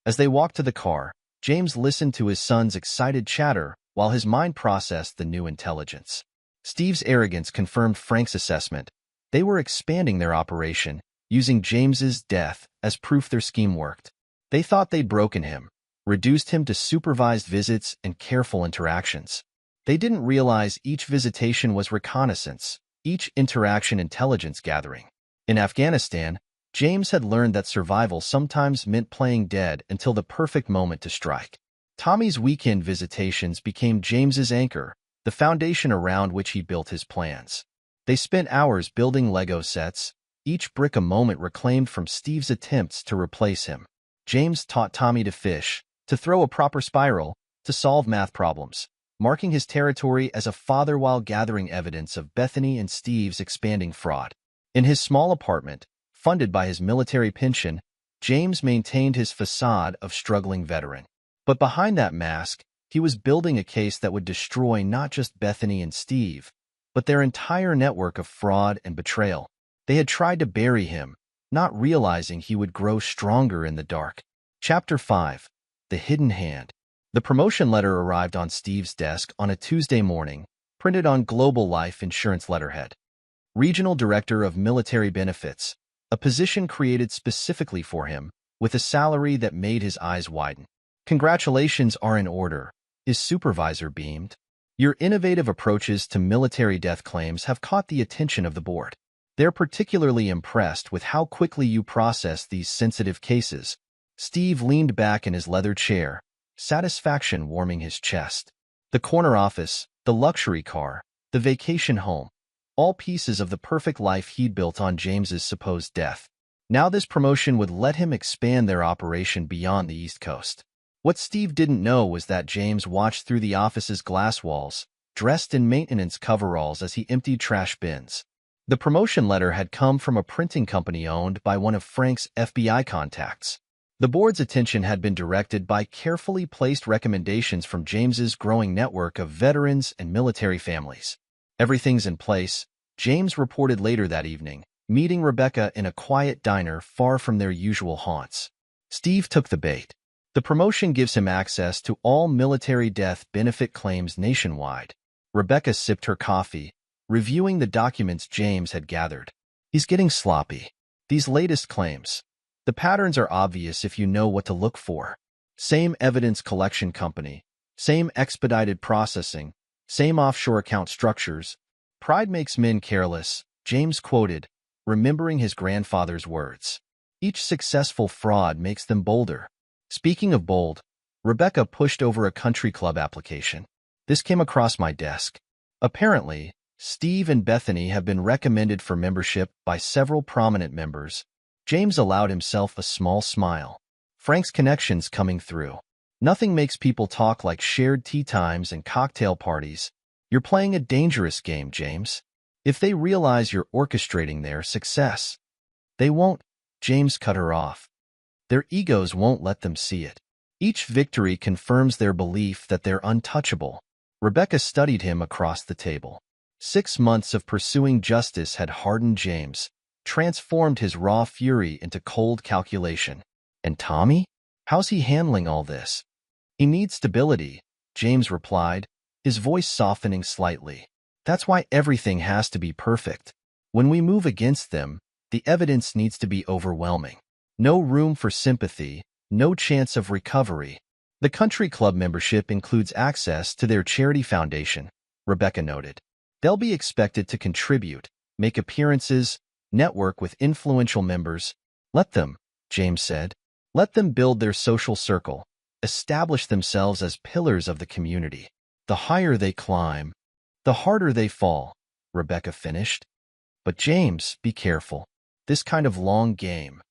As they walked to the car, James listened to his son's excited chatter while his mind processed the new intelligence. Steve's arrogance confirmed Frank's assessment. They were expanding their operation, using James's death as proof their scheme worked. They thought they'd broken him, reduced him to supervised visits and careful interactions. They didn't realize each visitation was reconnaissance, each interaction intelligence gathering. In Afghanistan, James had learned that survival sometimes meant playing dead until the perfect moment to strike. Tommy's weekend visitations became James's anchor, the foundation around which he built his plans. They spent hours building Lego sets, each brick a moment reclaimed from Steve's attempts to replace him. James taught Tommy to fish, to throw a proper spiral, to solve math problems, marking his territory as a father while gathering evidence of Bethany and Steve's expanding fraud. In his small apartment, funded by his military pension, James maintained his facade of struggling veteran. But behind that mask, he was building a case that would destroy not just Bethany and Steve, but their entire network of fraud and betrayal. They had tried to bury him, not realizing he would grow stronger in the dark. Chapter 5. The Hidden Hand. The promotion letter arrived on Steve's desk on a Tuesday morning, printed on Global Life Insurance letterhead. Regional Director of Military Benefits, a position created specifically for him, with a salary that made his eyes widen. Congratulations are in order, his supervisor beamed. Your innovative approaches to military death claims have caught the attention of the board. They're particularly impressed with how quickly you process these sensitive cases. Steve leaned back in his leather chair, satisfaction warming his chest. The corner office, the luxury car, the vacation home, all pieces of the perfect life he'd built on James's supposed death. Now this promotion would let him expand their operation beyond the East Coast. What Steve didn't know was that James watched through the office's glass walls, dressed in maintenance coveralls as he emptied trash bins. The promotion letter had come from a printing company owned by one of Frank's FBI contacts. The board's attention had been directed by carefully placed recommendations from James's growing network of veterans and military families. Everything's in place, James reported later that evening, meeting Rebecca in a quiet diner far from their usual haunts. Steve took the bait. The promotion gives him access to all military death benefit claims nationwide. Rebecca sipped her coffee, reviewing the documents James had gathered. He's getting sloppy. These latest claims. The patterns are obvious if you know what to look for. Same evidence collection company, same expedited processing, same offshore account structures. Pride makes men careless, James quoted, remembering his grandfather's words. Each successful fraud makes them bolder. Speaking of bold, Rebecca pushed over a country club application. This came across my desk. Apparently, Steve and Bethany have been recommended for membership by several prominent members. James allowed himself a small smile. Frank's connections coming through. Nothing makes people talk like shared tea times and cocktail parties. You're playing a dangerous game, James. If they realize you're orchestrating their success, they won't. James cut her off. Their egos won't let them see it. Each victory confirms their belief that they're untouchable. Rebecca studied him across the table. 6 months of pursuing justice had hardened James, transformed his raw fury into cold calculation. And Tommy? How's he handling all this? He needs stability, James replied, his voice softening slightly. That's why everything has to be perfect. When we move against them, the evidence needs to be overwhelming. No room for sympathy, no chance of recovery. The country club membership includes access to their charity foundation, Rebecca noted. They'll be expected to contribute, make appearances, network with influential members. Let them, James said. Let them build their social circle, establish themselves as pillars of the community. The higher they climb, the harder they fall, Rebecca finished. But James, be careful. This kind of long game,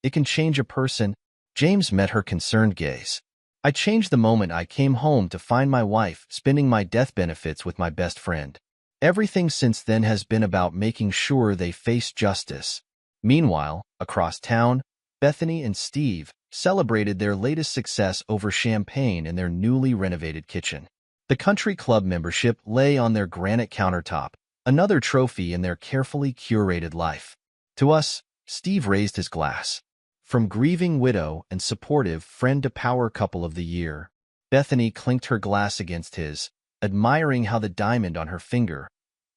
it can change a person. James met her concerned gaze. I changed the moment I came home to find my wife spending my death benefits with my best friend. Everything since then has been about making sure they face justice. Meanwhile, across town, Bethany and Steve celebrated their latest success over champagne in their newly renovated kitchen. The country club membership lay on their granite countertop, another trophy in their carefully curated life. To us, Steve raised his glass. From grieving widow and supportive friend to power couple of the year, Bethany clinked her glass against his, admiring how the diamond on her finger,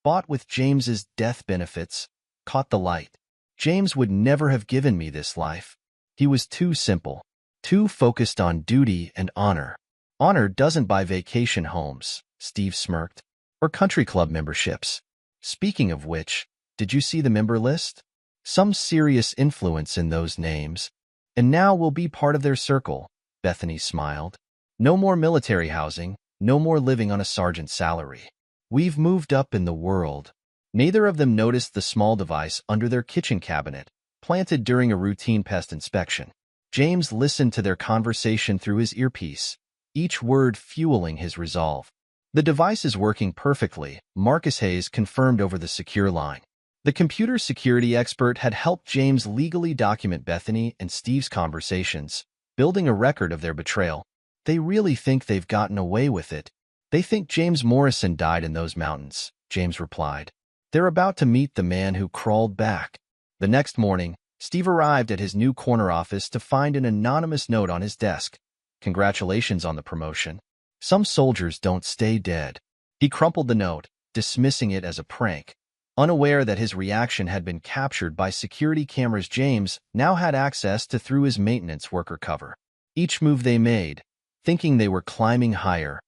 bought with James's death benefits, caught the light. James would never have given me this life. He was too simple, too focused on duty and honor. Honor doesn't buy vacation homes, Steve smirked, or country club memberships. Speaking of which, did you see the member list? Some serious influence in those names. And now we'll be part of their circle, Bethany smiled. No more military housing, no more living on a sergeant's salary. We've moved up in the world. Neither of them noticed the small device under their kitchen cabinet, planted during a routine pest inspection. James listened to their conversation through his earpiece, each word fueling his resolve. The device is working perfectly, Marcus Hayes confirmed over the secure line. The computer security expert had helped James legally document Bethany and Steve's conversations, building a record of their betrayal. They really think they've gotten away with it. They think James Morrison died in those mountains, James replied. They're about to meet the man who crawled back. The next morning, Steve arrived at his new corner office to find an anonymous note on his desk. Congratulations on the promotion. Some soldiers don't stay dead. He crumpled the note, dismissing it as a prank. Unaware that his reaction had been captured by security cameras, James now had access to through his maintenance worker cover. Each move they made, thinking they were climbing higher,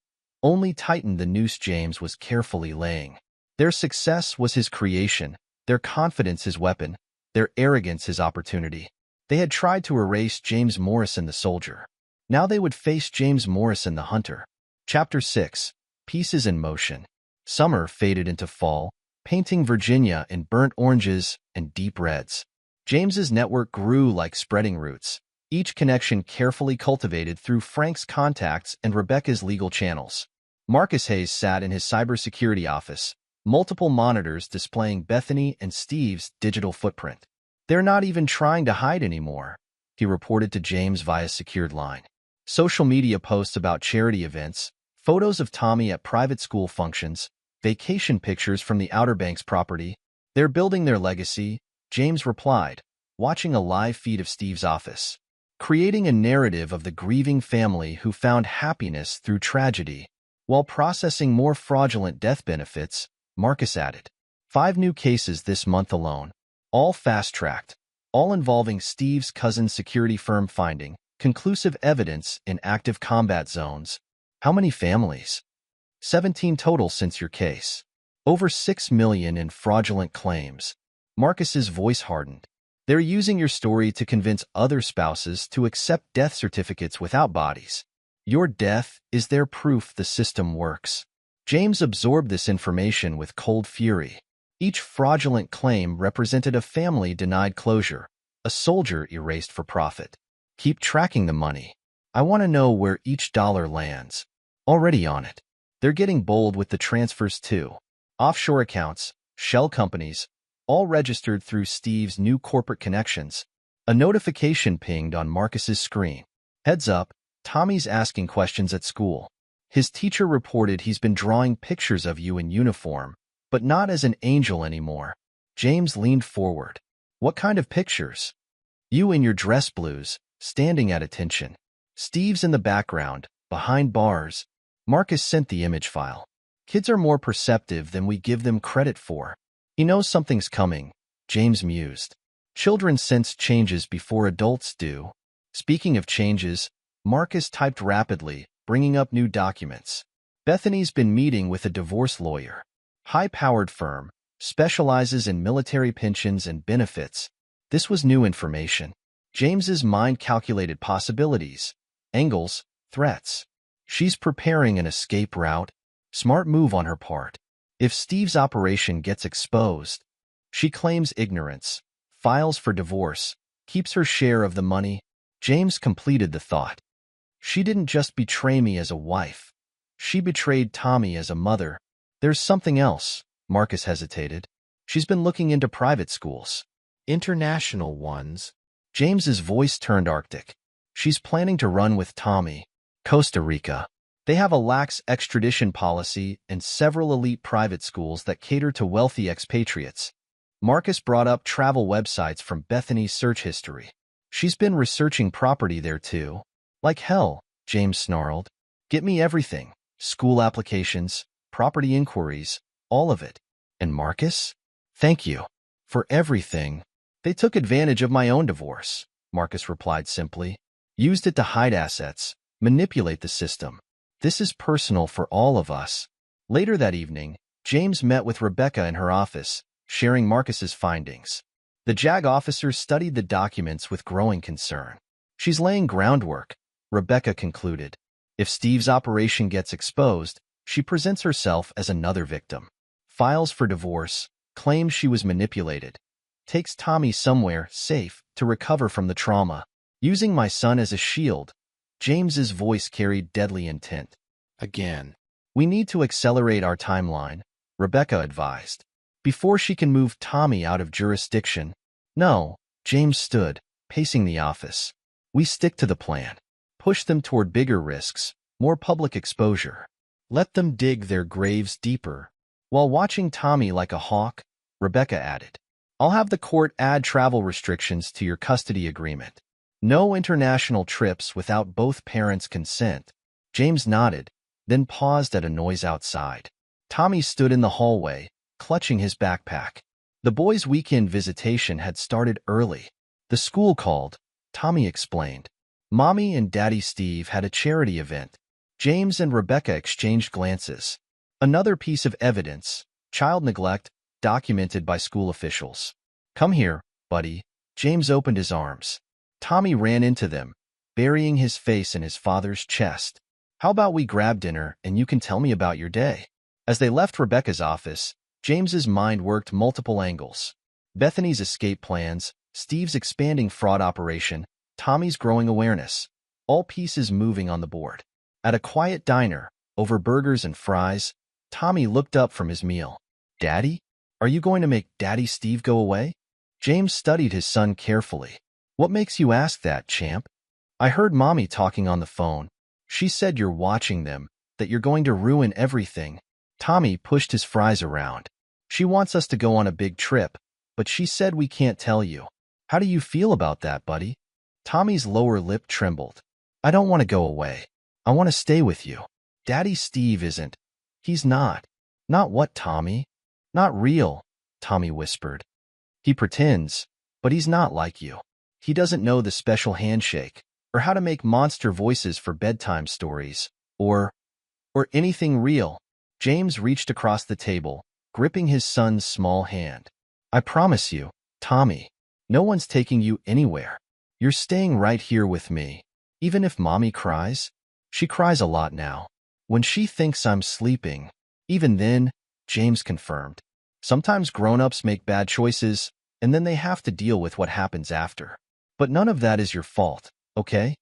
only tightened the noose James was carefully laying. Their success was his creation, their confidence his weapon, their arrogance his opportunity. They had tried to erase James Morrison the soldier. Now they would face James Morrison the hunter. Chapter 6. Pieces in Motion. Summer faded into fall, painting Virginia in burnt oranges and deep reds. James's network grew like spreading roots, each connection carefully cultivated through Frank's contacts and Rebecca's legal channels. Marcus Hayes sat in his cybersecurity office, multiple monitors displaying Bethany and Steve's digital footprint. They're not even trying to hide anymore, he reported to James via secured line. Social media posts about charity events, photos of Tommy at private school functions, vacation pictures from the Outer Banks property. They're building their legacy, James replied, watching a live feed of Steve's office. Creating a narrative of the grieving family who found happiness through tragedy, while processing more fraudulent death benefits, Marcus added. 5 new cases this month alone, all fast-tracked, all involving Steve's cousin's security firm finding conclusive evidence in active combat zones. How many families? 17 total since your case. Over 6 million in fraudulent claims. Marcus's voice hardened. They're using your story to convince other spouses to accept death certificates without bodies. Your death is their proof the system works. James absorbed this information with cold fury. Each fraudulent claim represented a family denied closure, a soldier erased for profit. Keep tracking the money. I want to know where each dollar lands. Already on it. They're getting bold with the transfers too. Offshore accounts, shell companies, all registered through Steve's new corporate connections. A notification pinged on Marcus's screen. Heads up, Tommy's asking questions at school. His teacher reported he's been drawing pictures of you in uniform, but not as an angel anymore. James leaned forward. What kind of pictures? You in your dress blues, standing at attention. Steve's in the background, behind bars. Marcus sent the image file. Kids are more perceptive than we give them credit for. He knows something's coming, James mused. Children sense changes before adults do. Speaking of changes, Marcus typed rapidly, bringing up new documents. Bethany's been meeting with a divorce lawyer. High-powered firm, specializes in military pensions and benefits. This was new information. James's mind calculated possibilities, angles, threats. She's preparing an escape route. Smart move on her part. If Steve's operation gets exposed, she claims ignorance, files for divorce, keeps her share of the money. James completed the thought. She didn't just betray me as a wife. She betrayed Tommy as a mother. There's something else. Marcus hesitated. She's been looking into private schools. International ones. James's voice turned arctic. She's planning to run with Tommy. Costa Rica. They have a lax extradition policy and several elite private schools that cater to wealthy expatriates. Marcus brought up travel websites from Bethany's search history. She's been researching property there too. Like hell, James snarled. Get me everything. School applications, property inquiries, all of it. And Marcus? Thank you. For everything. They took advantage of my own divorce, Marcus replied simply. Used it to hide assets, manipulate the system. This is personal for all of us. Later that evening, James met with Rebecca in her office, sharing Marcus's findings. The JAG officer studied the documents with growing concern. She's laying groundwork, Rebecca concluded. If Steve's operation gets exposed, she presents herself as another victim. Files for divorce, claims she was manipulated. Takes Tommy somewhere safe to recover from the trauma. Using my son as a shield. James's voice carried deadly intent. Again. We need to accelerate our timeline, Rebecca advised. Before she can move Tommy out of jurisdiction. No, James stood, pacing the office. We stick to the plan. Push them toward bigger risks, more public exposure. Let them dig their graves deeper. While watching Tommy like a hawk, Rebecca added, I'll have the court add travel restrictions to your custody agreement. No international trips without both parents' consent. James nodded, then paused at a noise outside. Tommy stood in the hallway, clutching his backpack. The boys' weekend visitation had started early. The school called, Tommy explained. Mommy and Daddy Steve had a charity event. James and Rebecca exchanged glances. Another piece of evidence, child neglect, documented by school officials. Come here, buddy. James opened his arms. Tommy ran into them, burying his face in his father's chest. How about we grab dinner and you can tell me about your day? As they left Rebecca's office, James's mind worked multiple angles. Bethany's escape plans, Steve's expanding fraud operation, Tommy's growing awareness. All pieces moving on the board. At a quiet diner, over burgers and fries, Tommy looked up from his meal. Daddy? Are you going to make Daddy Steve go away? James studied his son carefully. What makes you ask that, champ? I heard Mommy talking on the phone. She said you're watching them, that you're going to ruin everything. Tommy pushed his fries around. She wants us to go on a big trip, but she said we can't tell you. How do you feel about that, buddy? Tommy's lower lip trembled. I don't want to go away. I want to stay with you. Daddy Steve isn't. He's not. Not what, Tommy? Not real, Tommy whispered. He pretends, but he's not like you. He doesn't know the special handshake, or how to make monster voices for bedtime stories, or anything real. James reached across the table, gripping his son's small hand. I promise you, Tommy, no one's taking you anywhere. You're staying right here with me. Even if Mommy cries, she cries a lot now. When she thinks I'm sleeping, even then, James confirmed. Sometimes grown-ups make bad choices, and then they have to deal with what happens after. But none of that is your fault, okay?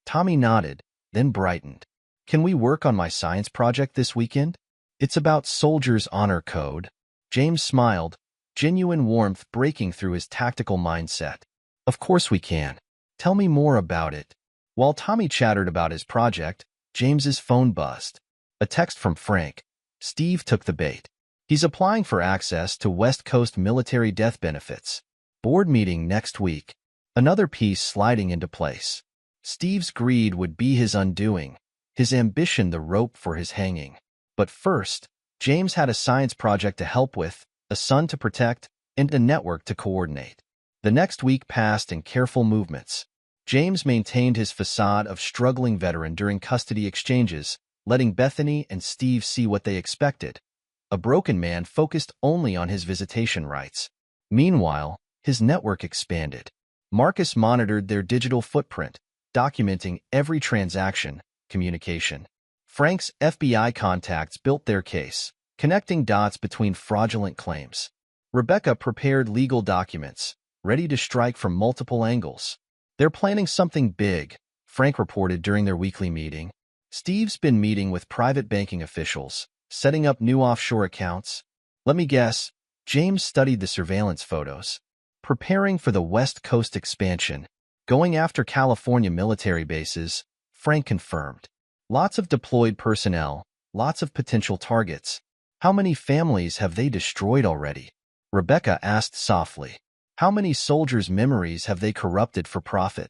Tommy nodded, then brightened. Can we work on my science project this weekend? It's about soldiers' honor code. James smiled, genuine warmth breaking through his tactical mindset. Of course we can. Tell me more about it. While Tommy chattered about his project, James's phone buzzed. A text from Frank. Steve took the bait. He's applying for access to West Coast military death benefits. Board meeting next week. Another piece sliding into place. Steve's greed would be his undoing, his ambition the rope for his hanging. But first, James had a science project to help with, a son to protect, and a network to coordinate. The next week passed in careful movements. James maintained his facade of struggling veteran during custody exchanges, letting Bethany and Steve see what they expected. A broken man focused only on his visitation rights. Meanwhile, his network expanded. Marcus monitored their digital footprint, documenting every transaction, communication. Frank's FBI contacts built their case, connecting dots between fraudulent claims. Rebecca prepared legal documents, ready to strike from multiple angles. They're planning something big, Frank reported during their weekly meeting. Steve's been meeting with private banking officials, setting up new offshore accounts. Let me guess, James studied the surveillance photos. Preparing for the West Coast expansion, going after California military bases, Frank confirmed. Lots of deployed personnel, lots of potential targets. How many families have they destroyed already? Rebecca asked softly. How many soldiers' memories have they corrupted for profit?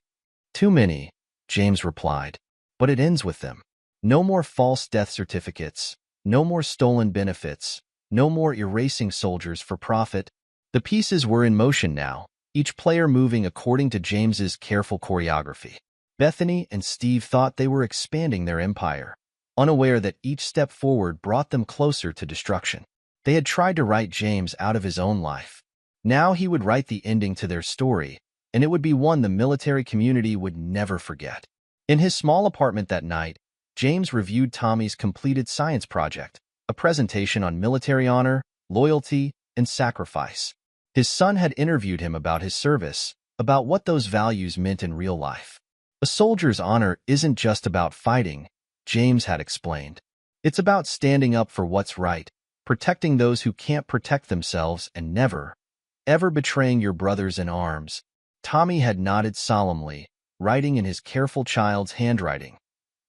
Too many, James replied. But it ends with them. No more false death certificates, no more stolen benefits, no more erasing soldiers for profit. The pieces were in motion now, each player moving according to James's careful choreography. Bethany and Steve thought they were expanding their empire, unaware that each step forward brought them closer to destruction. They had tried to write James out of his own life. Now he would write the ending to their story, and it would be one the military community would never forget. In his small apartment that night, James reviewed Tommy's completed science project, a presentation on military honor, loyalty, and sacrifice. His son had interviewed him about his service, about what those values meant in real life. A soldier's honor isn't just about fighting, James had explained. It's about standing up for what's right, protecting those who can't protect themselves, and never, ever betraying your brothers in arms. Tommy had nodded solemnly, writing in his careful child's handwriting.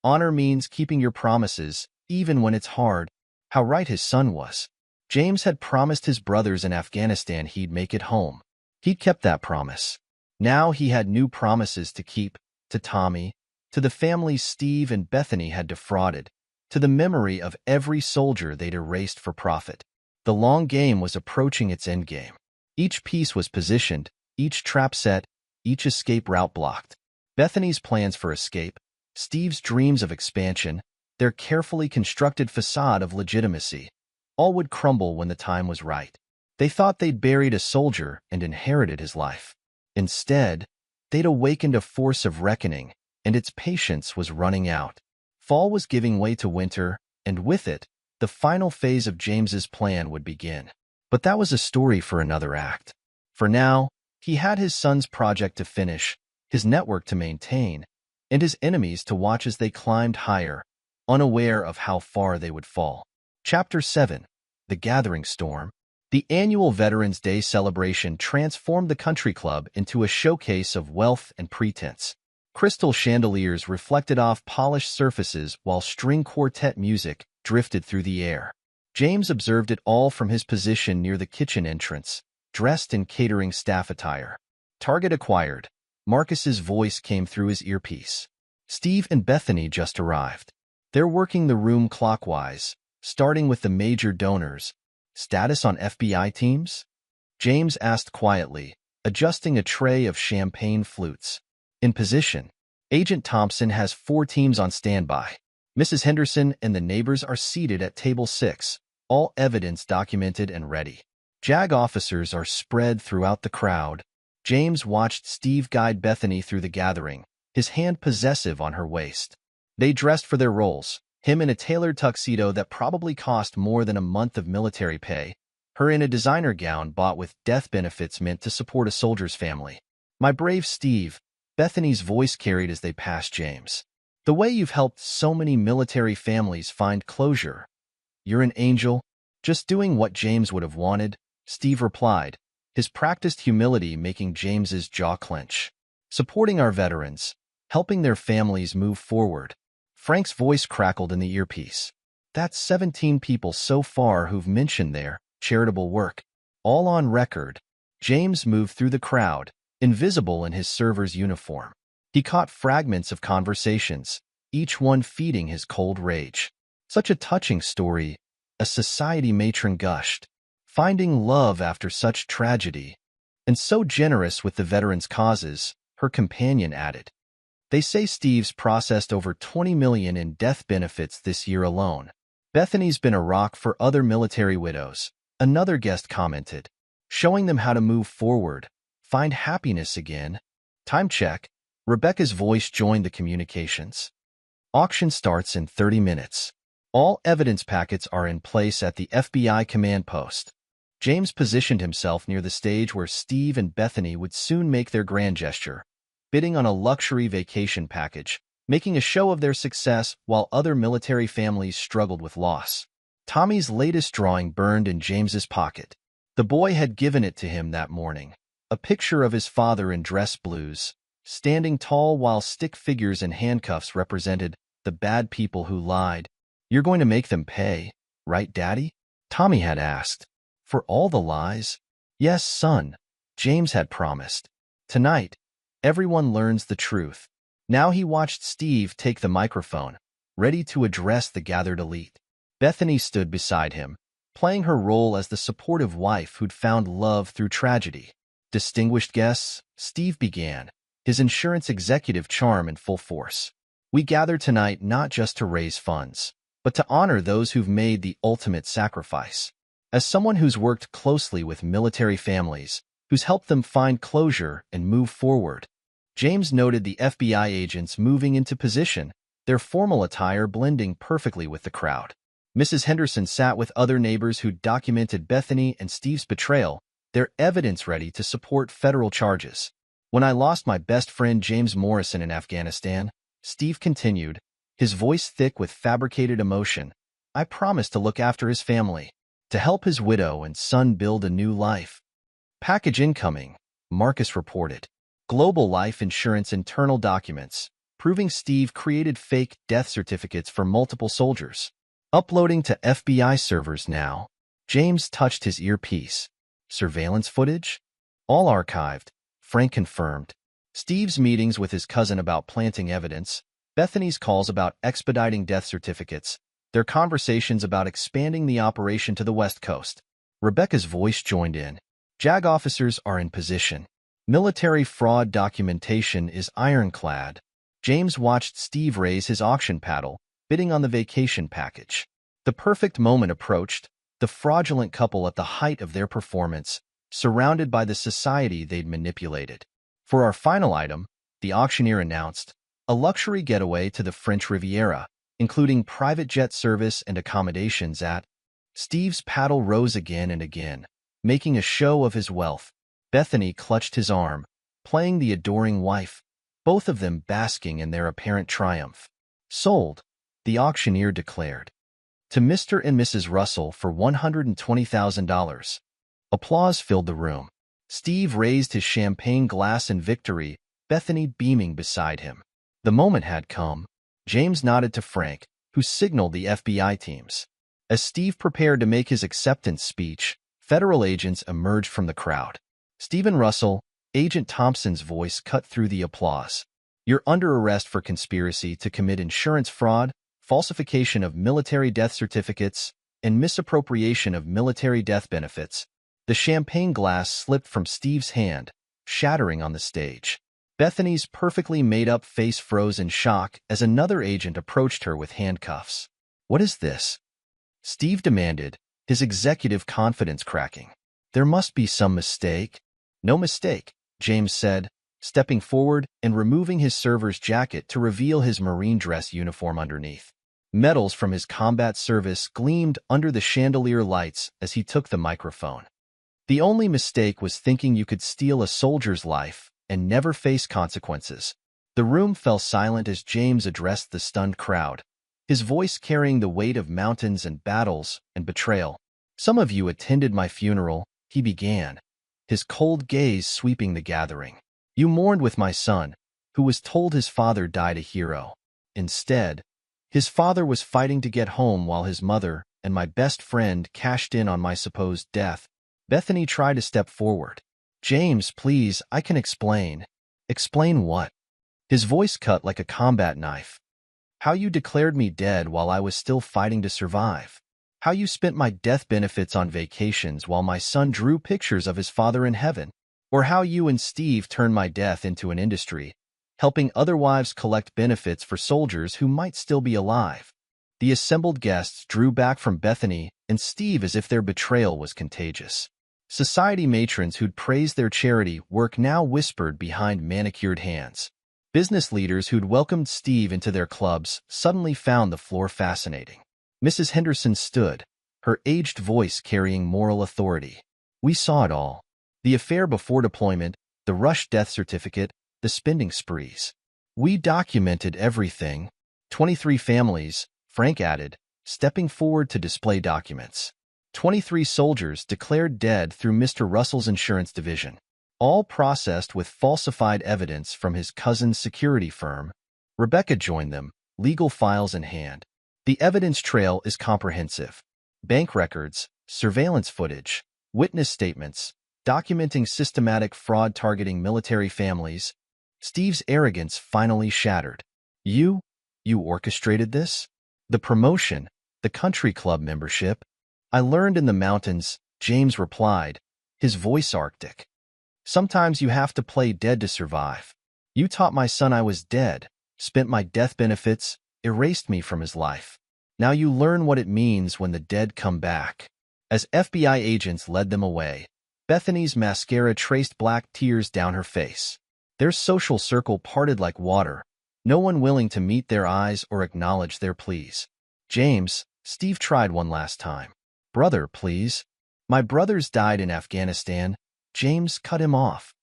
Honor means keeping your promises, even when it's hard. How right his son was. James had promised his brothers in Afghanistan he'd make it home. He'd kept that promise. Now he had new promises to keep, to Tommy, to the families Steve and Bethany had defrauded, to the memory of every soldier they'd erased for profit. The long game was approaching its endgame. Each piece was positioned, each trap set, each escape route blocked. Bethany's plans for escape, Steve's dreams of expansion, their carefully constructed facade of legitimacy, all would crumble when the time was right. They thought they'd buried a soldier and inherited his life. Instead, they'd awakened a force of reckoning, and its patience was running out. Fall was giving way to winter, and with it, the final phase of James's plan would begin. But that was a story for another act. For now, he had his son's project to finish, his network to maintain, and his enemies to watch as they climbed higher, unaware of how far they would fall. Chapter 7. The Gathering Storm. The annual Veterans Day celebration transformed the country club into a showcase of wealth and pretense. Crystal chandeliers reflected off polished surfaces while string quartet music drifted through the air. James observed it all from his position near the kitchen entrance, dressed in catering staff attire. Target acquired. Marcus's voice came through his earpiece. Steve and Bethany just arrived. They're working the room clockwise, starting with the major donors. Status on FBI teams? James asked quietly, adjusting a tray of champagne flutes. In position. Agent Thompson has 4 teams on standby. Mrs. Henderson and the neighbors are seated at table 6, all evidence documented and ready. JAG officers are spread throughout the crowd. James watched Steve guide Bethany through the gathering, his hand possessive on her waist. They dressed for their roles, him in a tailored tuxedo that probably cost more than a month of military pay, her in a designer gown bought with death benefits meant to support a soldier's family. My brave Steve, Bethany's voice carried as they passed James. The way you've helped so many military families find closure. You're an angel, just doing what James would have wanted, Steve replied, his practiced humility making James's jaw clench. Supporting our veterans, helping their families move forward. Frank's voice crackled in the earpiece. That's 17 people so far who've mentioned their charitable work. All on record. James moved through the crowd, invisible in his server's uniform. He caught fragments of conversations, each one feeding his cold rage. Such a touching story, a society matron gushed. Finding love after such tragedy. And so generous with the veterans' causes, her companion added. They say Steve's processed over 20 million in death benefits this year alone. Bethany's been a rock for other military widows, another guest commented, showing them how to move forward, find happiness again. Time check. Rebecca's voice joined the communications. Auction starts in 30 minutes. All evidence packets are in place at the FBI command post. James positioned himself near the stage where Steve and Bethany would soon make their grand gesture, bidding on a luxury vacation package, making a show of their success while other military families struggled with loss. Tommy's latest drawing burned in James's pocket. The boy had given it to him that morning, a picture of his father in dress blues, standing tall while stick figures and handcuffs represented the bad people who lied. "You're going to make them pay, right, Daddy?" Tommy had asked. "For all the lies?" "Yes, son," James had promised. Tonight, everyone learns the truth. Now he watched Steve take the microphone, ready to address the gathered elite. Bethany stood beside him, playing her role as the supportive wife who'd found love through tragedy. "Distinguished guests," Steve began, his insurance executive charm in full force. "We gather tonight not just to raise funds, but to honor those who've made the ultimate sacrifice. As someone who's worked closely with military families, who's helped them find closure and move forward," James noted the FBI agents moving into position, their formal attire blending perfectly with the crowd. Mrs. Henderson sat with other neighbors who documented Bethany and Steve's betrayal, their evidence ready to support federal charges. "When I lost my best friend James Morrison in Afghanistan," Steve continued, his voice thick with fabricated emotion, "I promised to look after his family, to help his widow and son build a new life." "Package incoming," Marcus reported. Global life insurance internal documents, proving Steve created fake death certificates for multiple soldiers. "Uploading to FBI servers now." James touched his earpiece. "Surveillance footage?" "All archived," Frank confirmed. Steve's meetings with his cousin about planting evidence, Bethany's calls about expediting death certificates, their conversations about expanding the operation to the West Coast. Rebecca's voice joined in. "JAG officers are in position. Military fraud documentation is ironclad." James watched Steve raise his auction paddle, bidding on the vacation package. The perfect moment approached, the fraudulent couple at the height of their performance, surrounded by the society they'd manipulated. "For our final item," the auctioneer announced, "a luxury getaway to the French Riviera, including private jet service and accommodations at—" Steve's paddle rose again and again, making a show of his wealth. Bethany clutched his arm, playing the adoring wife, both of them basking in their apparent triumph. "Sold," the auctioneer declared. "To Mr. and Mrs. Russell for $120,000. Applause filled the room. Steve raised his champagne glass in victory, Bethany beaming beside him. The moment had come. James nodded to Frank, who signaled the FBI teams. As Steve prepared to make his acceptance speech, federal agents emerged from the crowd. "Stephen Russell," Agent Thompson's voice cut through the applause. "You're under arrest for conspiracy to commit insurance fraud, falsification of military death certificates, and misappropriation of military death benefits." The champagne glass slipped from Steve's hand, shattering on the stage. Bethany's perfectly made-up face froze in shock as another agent approached her with handcuffs. "What is this?" Steve demanded, his executive confidence cracking. "There must be some mistake." "No mistake," James said, stepping forward and removing his server's jacket to reveal his marine dress uniform underneath. Medals from his combat service gleamed under the chandelier lights as he took the microphone. "The only mistake was thinking you could steal a soldier's life and never face consequences." The room fell silent as James addressed the stunned crowd, his voice carrying the weight of mountains and battles and betrayal. "Some of you attended my funeral," he began, his cold gaze sweeping the gathering. "You mourned with my son, who was told his father died a hero. Instead, his father was fighting to get home while his mother and my best friend cashed in on my supposed death." Bethany tried to step forward. "James, please, I can explain." "Explain what?" His voice cut like a combat knife. "How you declared me dead while I was still fighting to survive. How you spent my death benefits on vacations while my son drew pictures of his father in heaven. Or how you and Steve turned my death into an industry, helping other wives collect benefits for soldiers who might still be alive. The assembled guests drew back from Bethany and Steve as if their betrayal was contagious. Society matrons who'd praised their charity work now whispered behind manicured hands. Business leaders who'd welcomed Steve into their clubs suddenly found the floor fascinating. Mrs. Henderson stood, her aged voice carrying moral authority. We saw it all. The affair before deployment, the rushed death certificate, the spending sprees. We documented everything. 23 families, Frank added, stepping forward to display documents. 23 soldiers declared dead through Mr. Russell's insurance division, all processed with falsified evidence from his cousin's security firm. Rebecca joined them, legal files in hand. The evidence trail is comprehensive. Bank records, surveillance footage, witness statements, documenting systematic fraud targeting military families. Steve's arrogance finally shattered. You orchestrated this? The promotion, the country club membership? I learned in the mountains, James replied, his voice arctic. Sometimes you have to play dead to survive. You taught my son I was dead, spent my death benefits, erased me from his life. Now you learn what it means when the dead come back. As FBI agents led them away, Bethany's mascara traced black tears down her face. Their social circle parted like water, no one willing to meet their eyes or acknowledge their pleas. James, Steve tried one last time. Brother, please. My brothers died in Afghanistan. James cut him off.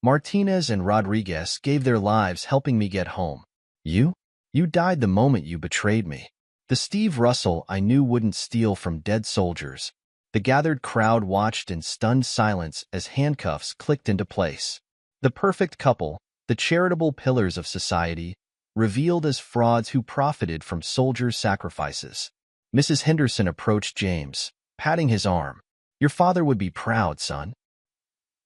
Martinez and Rodriguez gave their lives helping me get home. You died the moment you betrayed me. The Steve Russell I knew wouldn't steal from dead soldiers. The gathered crowd watched in stunned silence as handcuffs clicked into place. The perfect couple, the charitable pillars of society, revealed as frauds who profited from soldiers' sacrifices. Mrs. Henderson approached James, patting his arm. Your father would be proud, son.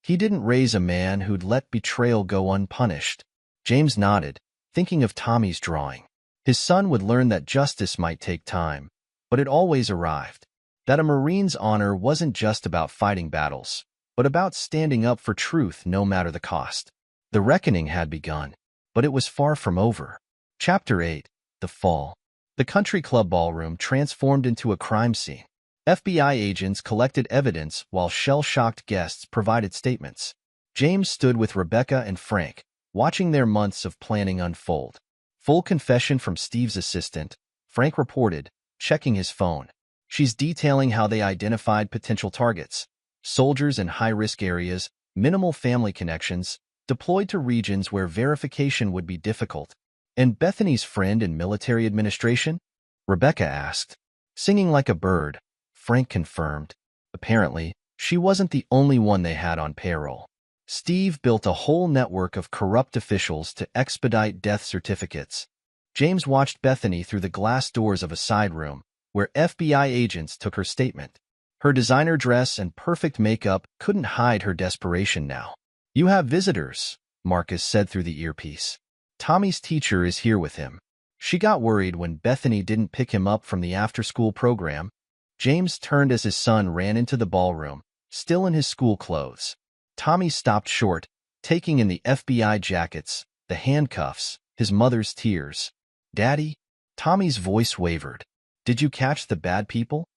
He didn't raise a man who'd let betrayal go unpunished. James nodded, thinking of Tommy's drawing. His son would learn that justice might take time, but it always arrived. That a Marine's honor wasn't just about fighting battles, but about standing up for truth no matter the cost. The reckoning had begun, but it was far from over. Chapter 8. The Fall. The country club ballroom transformed into a crime scene. FBI agents collected evidence while shell-shocked guests provided statements. James stood with Rebecca and Frank, watching their months of planning unfold. Full confession from Steve's assistant, Frank reported, checking his phone. She's detailing how they identified potential targets. Soldiers in high-risk areas, minimal family connections, deployed to regions where verification would be difficult. And Bethany's friend in military administration? Rebecca asked. Singing like a bird, Frank confirmed. Apparently, she wasn't the only one they had on payroll. Steve built a whole network of corrupt officials to expedite death certificates. James watched Bethany through the glass doors of a side room, where FBI agents took her statement. Her designer dress and perfect makeup couldn't hide her desperation now. You have visitors, Marcus said through the earpiece. Tommy's teacher is here with him. She got worried when Bethany didn't pick him up from the after-school program. James turned as his son ran into the ballroom, still in his school clothes. Tommy stopped short, taking in the FBI jackets, the handcuffs, his mother's tears. Daddy? Tommy's voice wavered. Did you catch the bad people?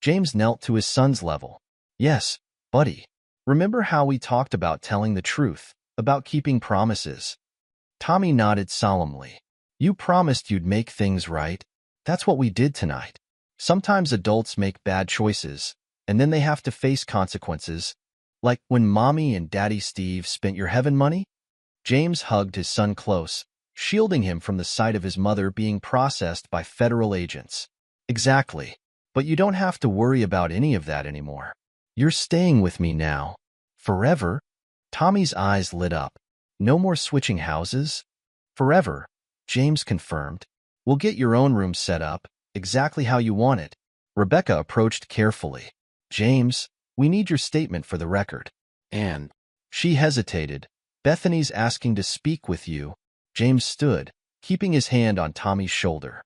James knelt to his son's level. Yes, buddy. Remember how we talked about telling the truth, about keeping promises? Tommy nodded solemnly. You promised you'd make things right. That's what we did tonight. Sometimes adults make bad choices, and then they have to face consequences. Like when Mommy and Daddy Steve spent your heaven money? James hugged his son close, shielding him from the sight of his mother being processed by federal agents. Exactly. But you don't have to worry about any of that anymore. You're staying with me now. Forever? Tommy's eyes lit up. No more switching houses? Forever, James confirmed. We'll get your own room set up, exactly how you want it. Rebecca approached carefully. James, we need your statement for the record. And she hesitated. Bethany's asking to speak with you. James stood, keeping his hand on Tommy's shoulder.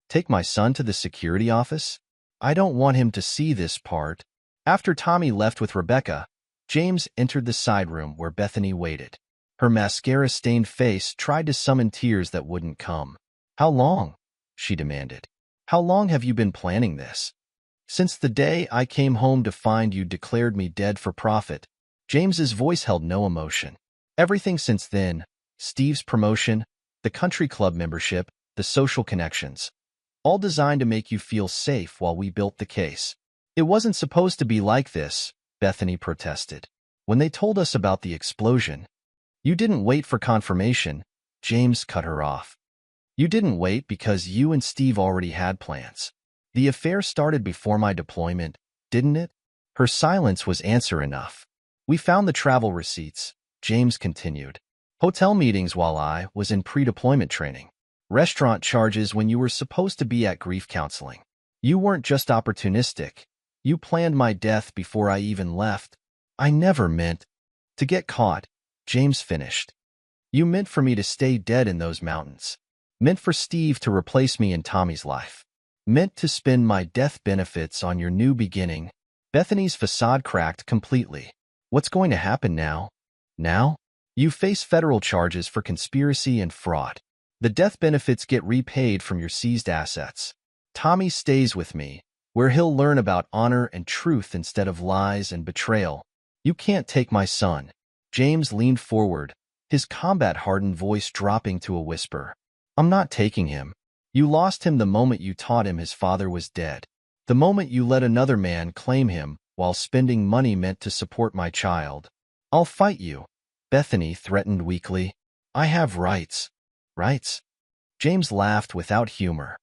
Take my son to the security office? I don't want him to see this part. After Tommy left with Rebecca, James entered the side room where Bethany waited. Her mascara-stained face tried to summon tears that wouldn't come. "How long?" she demanded. "How long have you been planning this?" "Since the day I came home to find you declared me dead for profit." James's voice held no emotion. "Everything since then, Steve's promotion, the country club membership, the social connections, all designed to make you feel safe while we built the case." "It wasn't supposed to be like this," Bethany protested. "When they told us about the explosion." "You didn't wait for confirmation," James cut her off. "You didn't wait because you and Steve already had plans. The affair started before my deployment, didn't it?" Her silence was answer enough. "We found the travel receipts," James continued. "Hotel meetings while I was in pre-deployment training. Restaurant charges when you were supposed to be at grief counseling. You weren't just opportunistic. You planned my death before I even left." "I never meant to get caught," James finished. "You meant for me to stay dead in those mountains. Meant for Steve to replace me in Tommy's life. Meant to spend my death benefits on your new beginning." Bethany's facade cracked completely. "What's going to happen now?" "Now? You face federal charges for conspiracy and fraud. The death benefits get repaid from your seized assets. Tommy stays with me, where he'll learn about honor and truth instead of lies and betrayal. You can't take my son." James leaned forward, his combat-hardened voice dropping to a whisper. "I'm not taking him. You lost him the moment you taught him his father was dead. The moment you let another man claim him while spending money meant to support my child. I'll fight you," Bethany threatened weakly. "I have rights." "Rights?" James laughed without humor.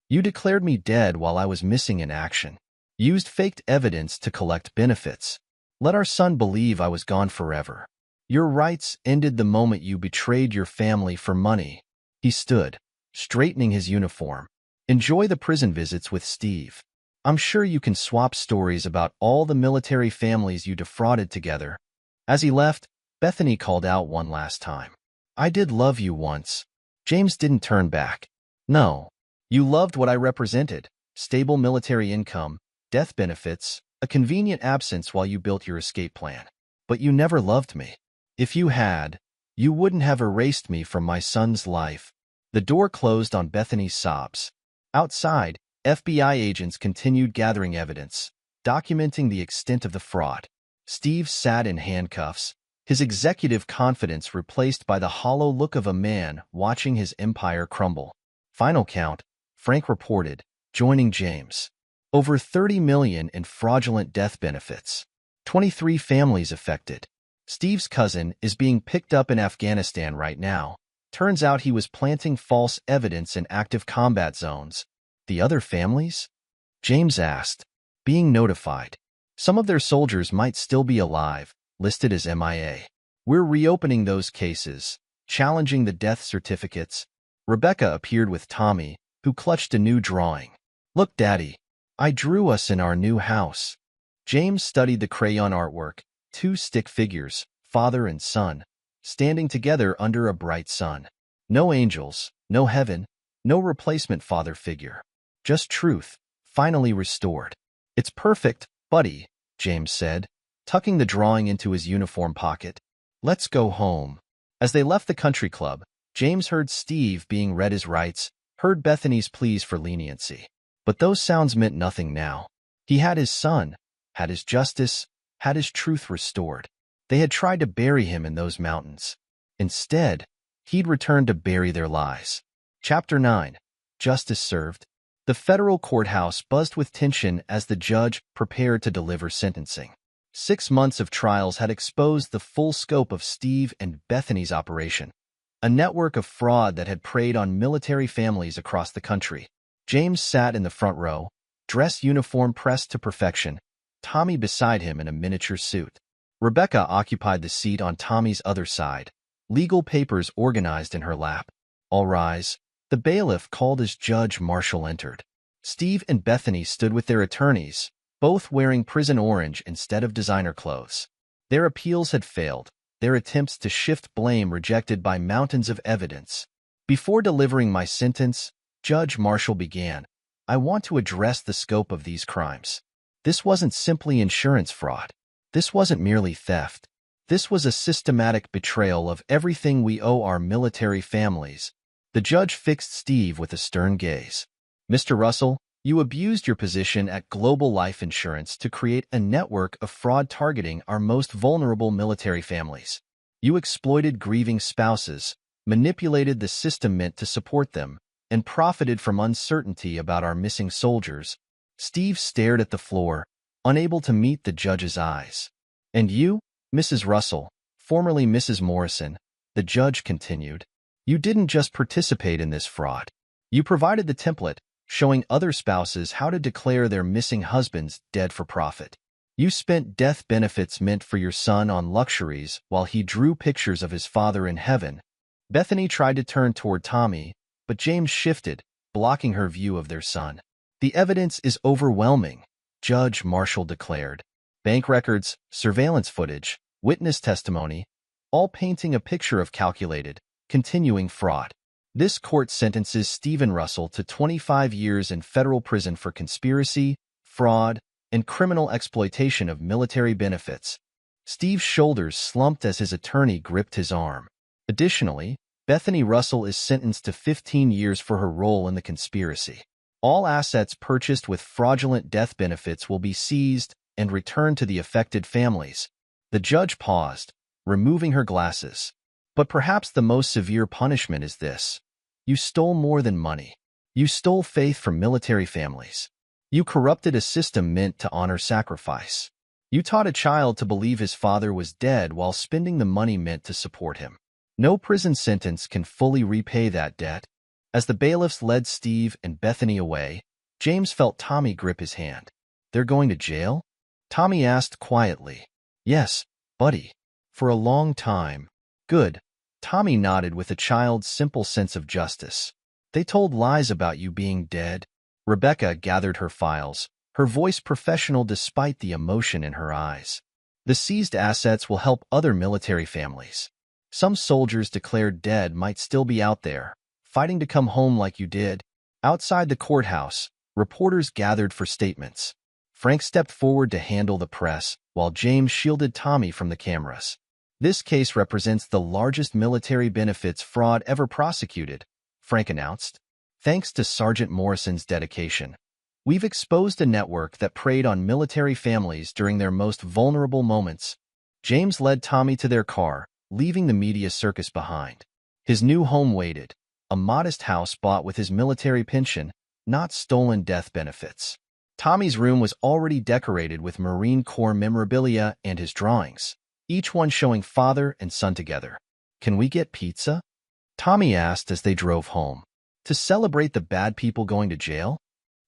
"You declared me dead while I was missing in action. Used faked evidence to collect benefits. Let our son believe I was gone forever. Your rights ended the moment you betrayed your family for money." He stood, straightening his uniform. "Enjoy the prison visits with Steve. I'm sure you can swap stories about all the military families you defrauded together." As he left, Bethany called out one last time. "I did love you once." James didn't turn back. "No. You loved what I represented. Stable military income, death benefits, a convenient absence while you built your escape plan. But you never loved me. If you had, you wouldn't have erased me from my son's life." The door closed on Bethany's sobs. Outside, FBI agents continued gathering evidence, documenting the extent of the fraud. Steve sat in handcuffs, his executive confidence replaced by the hollow look of a man watching his empire crumble. "Final count," Frank reported, joining James. "Over 30 million in fraudulent death benefits. 23 families affected. Steve's cousin is being picked up in Afghanistan right now. Turns out he was planting false evidence in active combat zones." "The other families?" James asked. "Being notified. Some of their soldiers might still be alive, listed as MIA. We're reopening those cases, challenging the death certificates." Rebecca appeared with Tommy, who clutched a new drawing. "Look, Daddy. I drew us in our new house." James studied the crayon artwork, two stick figures, father and son, standing together under a bright sun. No angels, no heaven, no replacement father figure. Just truth, finally restored. "It's perfect, buddy," James said, tucking the drawing into his uniform pocket. "Let's go home." As they left the country club, James heard Steve being read his rights, heard Bethany's pleas for leniency. But those sounds meant nothing now. He had his son, had his justice, had his truth restored. They had tried to bury him in those mountains. Instead, he'd returned to bury their lies. Chapter 9. Justice Served. The federal courthouse buzzed with tension as the judge prepared to deliver sentencing. 6 months of trials had exposed the full scope of Steve and Bethany's operation, a network of fraud that had preyed on military families across the country. James sat in the front row, dress uniform pressed to perfection, Tommy beside him in a miniature suit. Rebecca occupied the seat on Tommy's other side, legal papers organized in her lap. "All rise." The bailiff called as Judge Marshall entered. Steve and Bethany stood with their attorneys, both wearing prison orange instead of designer clothes. Their appeals had failed, their attempts to shift blame rejected by mountains of evidence. "Before delivering my sentence," Judge Marshall began, "I want to address the scope of these crimes. This wasn't simply insurance fraud. This wasn't merely theft. This was a systematic betrayal of everything we owe our military families. The judge fixed Steve with a stern gaze. Mr. Russell, you abused your position at Global Life Insurance to create a network of fraud targeting our most vulnerable military families. You exploited grieving spouses, manipulated the system meant to support them, and profited from uncertainty about our missing soldiers. Steve stared at the floor, unable to meet the judge's eyes. And you, Mrs. Russell, formerly Mrs. Morrison, the judge continued, you didn't just participate in this fraud. You provided the template, showing other spouses how to declare their missing husbands dead for profit. You spent death benefits meant for your son on luxuries while he drew pictures of his father in heaven. Bethany tried to turn toward Tommy, but James shifted, blocking her view of their son. The evidence is overwhelming, Judge Marshall declared. Bank records, surveillance footage, witness testimony, all painting a picture of calculated, continuing fraud. This court sentences Stephen Russell to 25 years in federal prison for conspiracy, fraud, and criminal exploitation of military benefits. Steve's shoulders slumped as his attorney gripped his arm. Additionally, Bethany Russell is sentenced to 15 years for her role in the conspiracy. All assets purchased with fraudulent death benefits will be seized and returned to the affected families. The judge paused, removing her glasses. But perhaps the most severe punishment is this. You stole more than money. You stole faith from military families. You corrupted a system meant to honor sacrifice. You taught a child to believe his father was dead while spending the money meant to support him. No prison sentence can fully repay that debt. As the bailiffs led Steve and Bethany away, James felt Tommy grip his hand. They're going to jail? Tommy asked quietly. Yes, buddy. For a long time. Good. Tommy nodded with a child's simple sense of justice. They told lies about you being dead. Rebecca gathered her files, her voice professional despite the emotion in her eyes. The seized assets will help other military families. Some soldiers declared dead might still be out there, fighting to come home like you did. Outside the courthouse, reporters gathered for statements. Frank stepped forward to handle the press, while James shielded Tommy from the cameras. This case represents the largest military benefits fraud ever prosecuted, Frank announced. Thanks to Sergeant Morrison's dedication, we've exposed a network that preyed on military families during their most vulnerable moments. James led Tommy to their car, leaving the media circus behind. His new home waited, a modest house bought with his military pension, not stolen death benefits. Tommy's room was already decorated with Marine Corps memorabilia and his drawings, each one showing father and son together. Can we get pizza? Tommy asked as they drove home. To celebrate the bad people going to jail?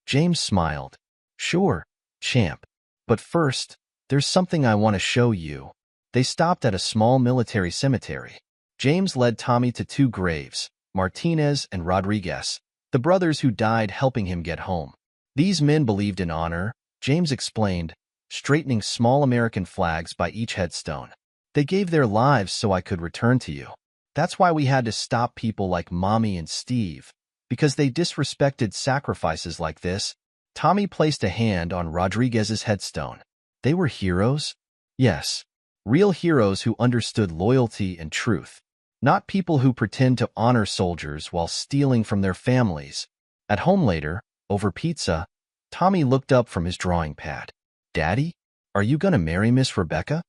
James smiled. Sure, champ. But first, there's something I want to show you. They stopped at a small military cemetery. James led Tommy to two graves, Martinez and Rodriguez, the brothers who died helping him get home. These men believed in honor, James explained, straightening small American flags by each headstone. They gave their lives so I could return to you. That's why we had to stop people like Mommy and Steve, because they disrespected sacrifices like this. Tommy placed a hand on Rodriguez's headstone. They were heroes? Yes. Real heroes who understood loyalty and truth. Not people who pretend to honor soldiers while stealing from their families. At home later, over pizza, Tommy looked up from his drawing pad. Daddy, are you gonna marry Miss Rebecca?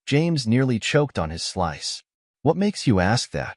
James nearly choked on his slice. What makes you ask that?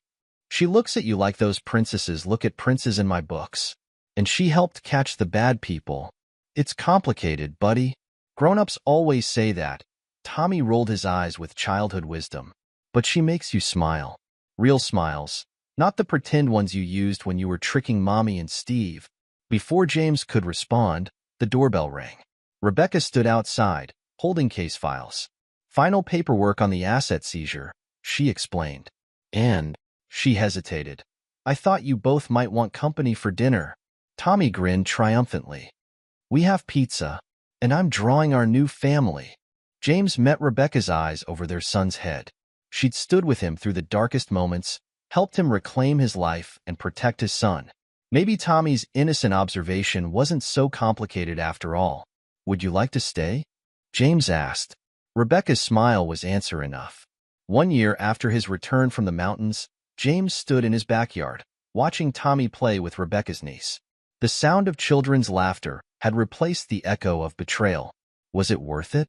She looks at you like those princesses look at princes in my books. And she helped catch the bad people. It's complicated, buddy. Grown-ups always say that. Tommy rolled his eyes with childhood wisdom. But she makes you smile. Real smiles. Not the pretend ones you used when you were tricking Mommy and Steve. Before James could respond, the doorbell rang. Rebecca stood outside, holding case files. Final paperwork on the asset seizure, she explained. And, she hesitated. I thought you both might want company for dinner. Tommy grinned triumphantly. We have pizza, and I'm drawing our new family. James met Rebecca's eyes over their son's head. She'd stood with him through the darkest moments, helped him reclaim his life and protect his son. Maybe Tommy's innocent observation wasn't so complicated after all. Would you like to stay? James asked. Rebecca's smile was answer enough. One year after his return from the mountains, James stood in his backyard, watching Tommy play with Rebecca's niece. The sound of children's laughter had replaced the echo of betrayal. Was it worth it?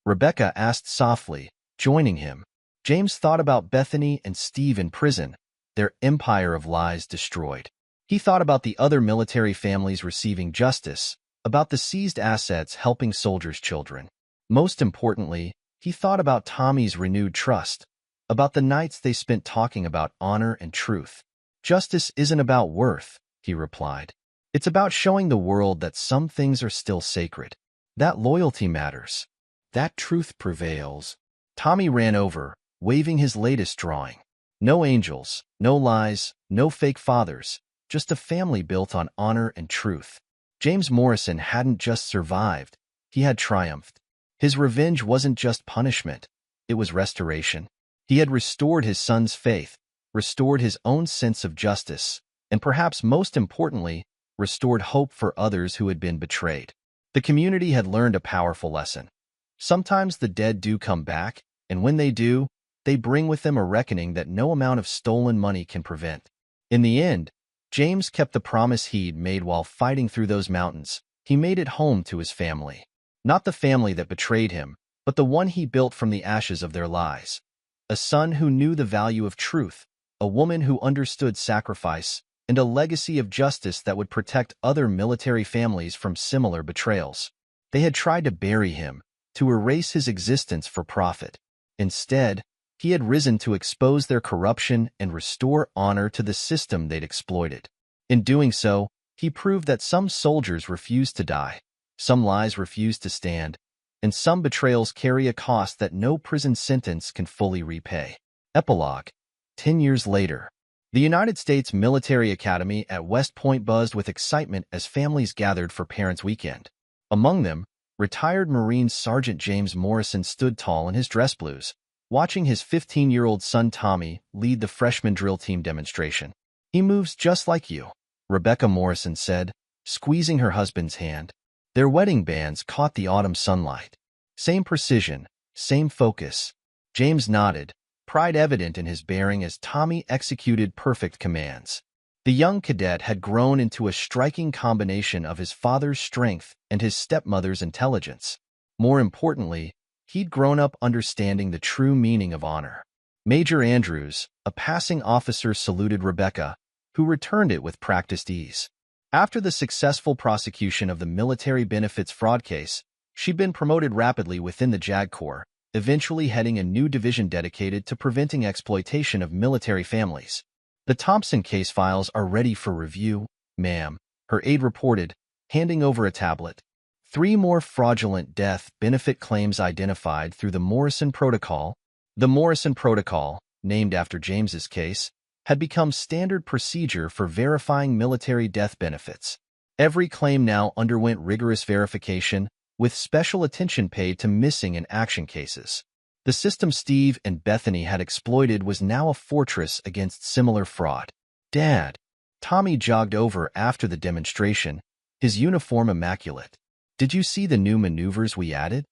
Rebecca asked softly, joining him. James thought about Bethany and Steve in prison, their empire of lies destroyed. He thought about the other military families receiving justice, about the seized assets helping soldiers' children. Most importantly, he thought about Tommy's renewed trust, about the nights they spent talking about honor and truth. Justice isn't about worth, he replied. It's about showing the world that some things are still sacred. That loyalty matters. That truth prevails. Tommy ran over, waving his latest drawing. No angels, no lies, no fake fathers, just a family built on honor and truth. James Morrison hadn't just survived, he had triumphed. His revenge wasn't just punishment, it was restoration. He had restored his son's faith, restored his own sense of justice, and perhaps most importantly, restored hope for others who had been betrayed. The community had learned a powerful lesson. Sometimes the dead do come back, and when they do, they bring with them a reckoning that no amount of stolen money can prevent. In the end, James kept the promise he'd made while fighting through those mountains. He made it home to his family. Not the family that betrayed him, but the one he built from the ashes of their lies. A son who knew the value of truth, a woman who understood sacrifice, and a legacy of justice that would protect other military families from similar betrayals. They had tried to bury him, to erase his existence for profit. Instead, he had risen to expose their corruption and restore honor to the system they'd exploited. In doing so, he proved that some soldiers refuse to die, some lies refuse to stand, and some betrayals carry a cost that no prison sentence can fully repay. Epilogue. 10 years later. The United States Military Academy at West Point buzzed with excitement as families gathered for Parents' Weekend. Among them, retired Marine Sergeant James Morrison stood tall in his dress blues, watching his 15-year-old son Tommy lead the freshman drill team demonstration. "He moves just like you," Rebecca Morrison said, squeezing her husband's hand. Their wedding bands caught the autumn sunlight. Same precision, same focus. James nodded, pride evident in his bearing as Tommy executed perfect commands. The young cadet had grown into a striking combination of his father's strength and his stepmother's intelligence. More importantly, he'd grown up understanding the true meaning of honor. Major Andrews, a passing officer, saluted Rebecca, who returned it with practiced ease. After the successful prosecution of the military benefits fraud case, she'd been promoted rapidly within the JAG Corps, eventually heading a new division dedicated to preventing exploitation of military families. "The Thompson case files are ready for review, ma'am," her aide reported, handing over a tablet. 3 more fraudulent death benefit claims identified through the Morrison Protocol. The Morrison Protocol, named after James's case, had become standard procedure for verifying military death benefits. Every claim now underwent rigorous verification, with special attention paid to missing and action cases. The system Steve and Bethany had exploited was now a fortress against similar fraud. "Dad." Tommy jogged over after the demonstration, his uniform immaculate. "Did you see the new maneuvers we added?"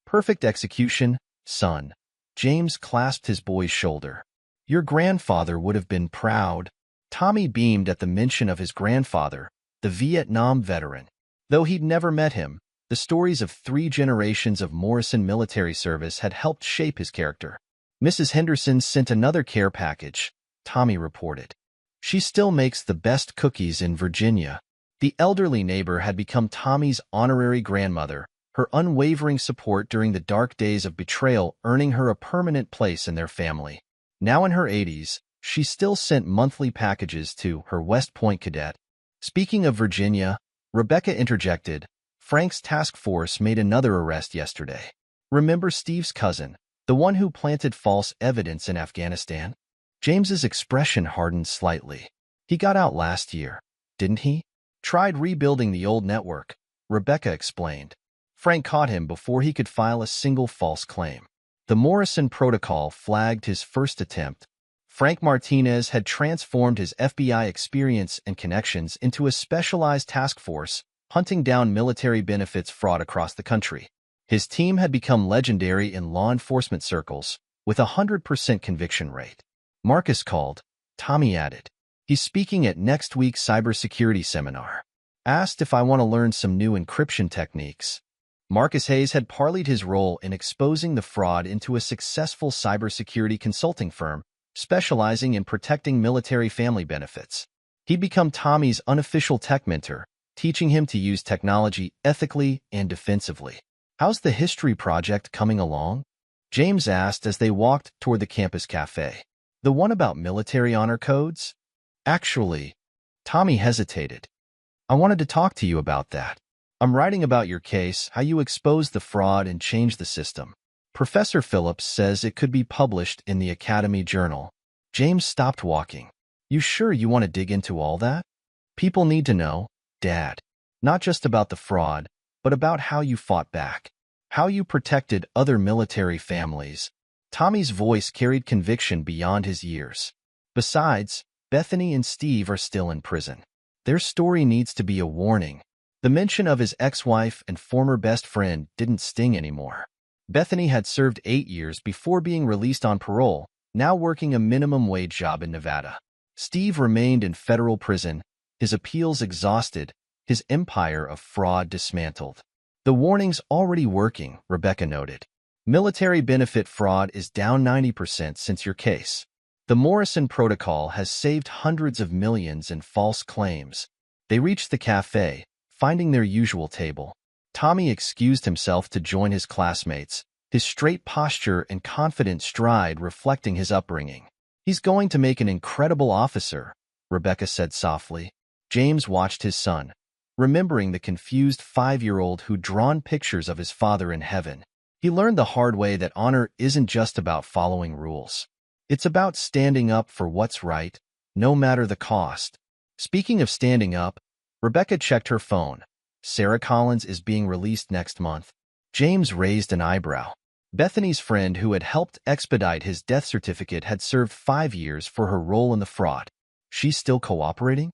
"Perfect execution, son." James clasped his boy's shoulder. "Your grandfather would have been proud." Tommy beamed at the mention of his grandfather, the Vietnam veteran. Though he'd never met him, the stories of 3 generations of Morrison military service had helped shape his character. "Mrs. Henderson sent another care package," Tommy reported. "She still makes the best cookies in Virginia." The elderly neighbor had become Tommy's honorary grandmother, her unwavering support during the dark days of betrayal earning her a permanent place in their family. Now in her 80s, she still sent monthly packages to her West Point cadet. Speaking of Virginia, Rebecca interjected, "Frank's task force made another arrest yesterday. Remember Steve's cousin, the one who planted false evidence in Afghanistan?" James's expression hardened slightly. "He got out last year, didn't he? Tried rebuilding the old network," Rebecca explained. "Frank caught him before he could file a single false claim." The Morrison Protocol flagged his first attempt. Frank Martinez had transformed his FBI experience and connections into a specialized task force, hunting down military benefits fraud across the country. His team had become legendary in law enforcement circles, with a 100% conviction rate. Marcus called. Tommy added, "He's speaking at next week's cybersecurity seminar. Asked if I want to learn some new encryption techniques." Marcus Hayes had parlayed his role in exposing the fraud into a successful cybersecurity consulting firm specializing in protecting military family benefits. He'd become Tommy's unofficial tech mentor, teaching him to use technology ethically and defensively. "How's the history project coming along?" James asked as they walked toward the campus cafe. "The one about military honor codes?" "Actually," Tommy hesitated. "I wanted to talk to you about that. I'm writing about your case, how you exposed the fraud and changed the system. Professor Phillips says it could be published in the Academy Journal." James stopped walking. "You sure you want to dig into all that? People need to know, Dad. Not just about the fraud, but about how you fought back. How you protected other military families." Tommy's voice carried conviction beyond his years. "Besides, Bethany and Steve are still in prison. Their story needs to be a warning." The mention of his ex-wife and former best friend didn't sting anymore. Bethany had served 8 years before being released on parole, now working a minimum wage job in Nevada. Steve remained in federal prison, his appeals exhausted, his empire of fraud dismantled. "The warning's already working," Rebecca noted. "Military benefit fraud is down 90% since your case. The Morrison Protocol has saved hundreds of millions in false claims." They reached the cafe, finding their usual table. Tommy excused himself to join his classmates, his straight posture and confident stride reflecting his upbringing. "He's going to make an incredible officer," Rebecca said softly. James watched his son, remembering the confused 5-year-old who'd drawn pictures of his father in heaven. He learned the hard way that honor isn't just about following rules. It's about standing up for what's right, no matter the cost. Speaking of standing up, Rebecca checked her phone. Sarah Collins is being released next month. James raised an eyebrow. Bethany's friend who had helped expedite his death certificate had served 5 years for her role in the fraud. She's still cooperating?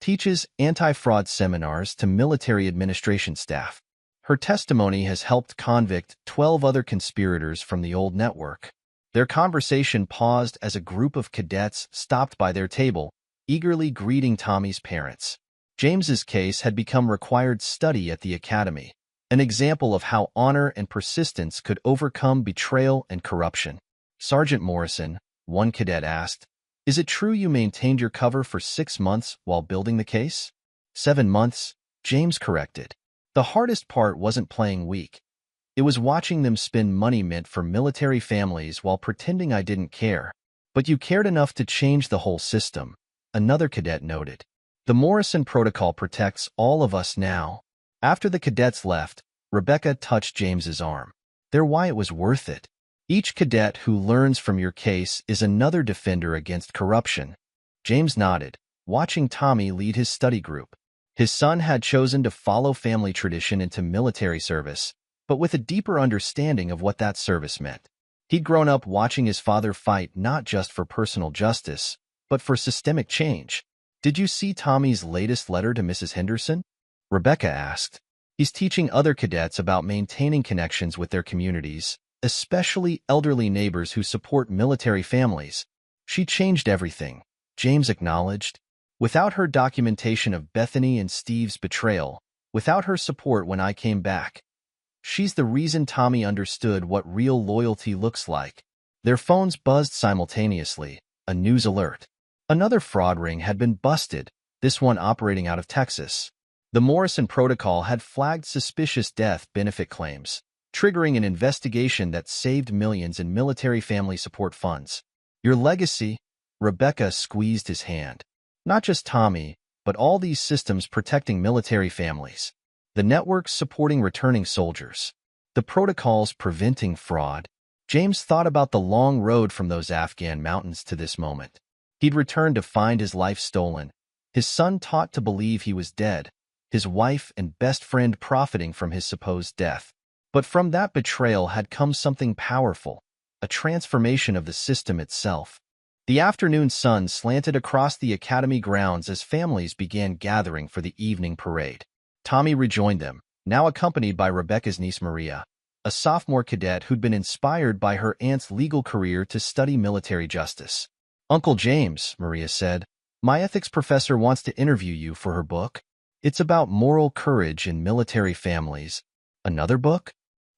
Teaches anti-fraud seminars to military administration staff. Her testimony has helped convict 12 other conspirators from the old network. Their conversation paused as a group of cadets stopped by their table, eagerly greeting Tommy's parents. James's case had become required study at the academy, an example of how honor and persistence could overcome betrayal and corruption. "Sergeant Morrison," one cadet asked, "is it true you maintained your cover for 6 months while building the case?" 7 months, James corrected. "The hardest part wasn't playing weak. It was watching them spend money meant for military families while pretending I didn't care." "But you cared enough to change the whole system," another cadet noted. "The Morrison Protocol protects all of us now." After the cadets left, Rebecca touched James's arm. "They're why it was worth it. Each cadet who learns from your case is another defender against corruption." James nodded, watching Tommy lead his study group. His son had chosen to follow family tradition into military service, but with a deeper understanding of what that service meant. He'd grown up watching his father fight not just for personal justice, but for systemic change. "Did you see Tommy's latest letter to Mrs. Henderson?" Rebecca asked. "He's teaching other cadets about maintaining connections with their communities, especially elderly neighbors who support military families." "She changed everything," James acknowledged. "Without her documentation of Bethany and Steve's betrayal, without her support when I came back, she's the reason Tommy understood what real loyalty looks like." Their phones buzzed simultaneously, a news alert. Another fraud ring had been busted, this one operating out of Texas. The Morrison Protocol had flagged suspicious death benefit claims, triggering an investigation that saved millions in military family support funds. "Your legacy," Rebecca squeezed his hand. "Not just Tommy, but all these systems protecting military families. The networks supporting returning soldiers. The protocols preventing fraud." James thought about the long road from those Afghan mountains to this moment. He'd returned to find his life stolen, his son taught to believe he was dead, his wife and best friend profiting from his supposed death. But from that betrayal had come something powerful, a transformation of the system itself. The afternoon sun slanted across the academy grounds as families began gathering for the evening parade. Tommy rejoined them, now accompanied by Rebecca's niece Maria. a sophomore cadet who'd been inspired by her aunt's legal career to study military justice. "Uncle James," Maria said, "my ethics professor wants to interview you for her book. It's about moral courage in military families." "Another book?"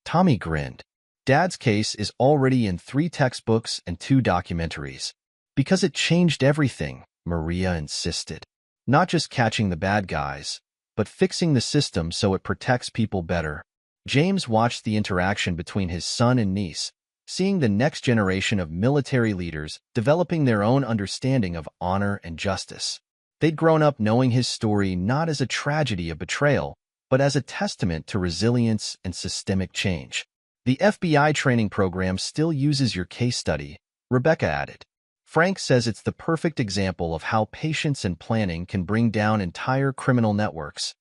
Tommy grinned. "Dad's case is already in 3 textbooks and 2 documentaries. Because it changed everything," Maria insisted. "Not just catching the bad guys, but fixing the system so it protects people better." James watched the interaction between his son and niece, seeing the next generation of military leaders developing their own understanding of honor and justice. They'd grown up knowing his story not as a tragedy of betrayal, but as a testament to resilience and systemic change. "The FBI training program still uses your case study," Rebecca added. "Frank says it's the perfect example of how patience and planning can bring down entire criminal networks."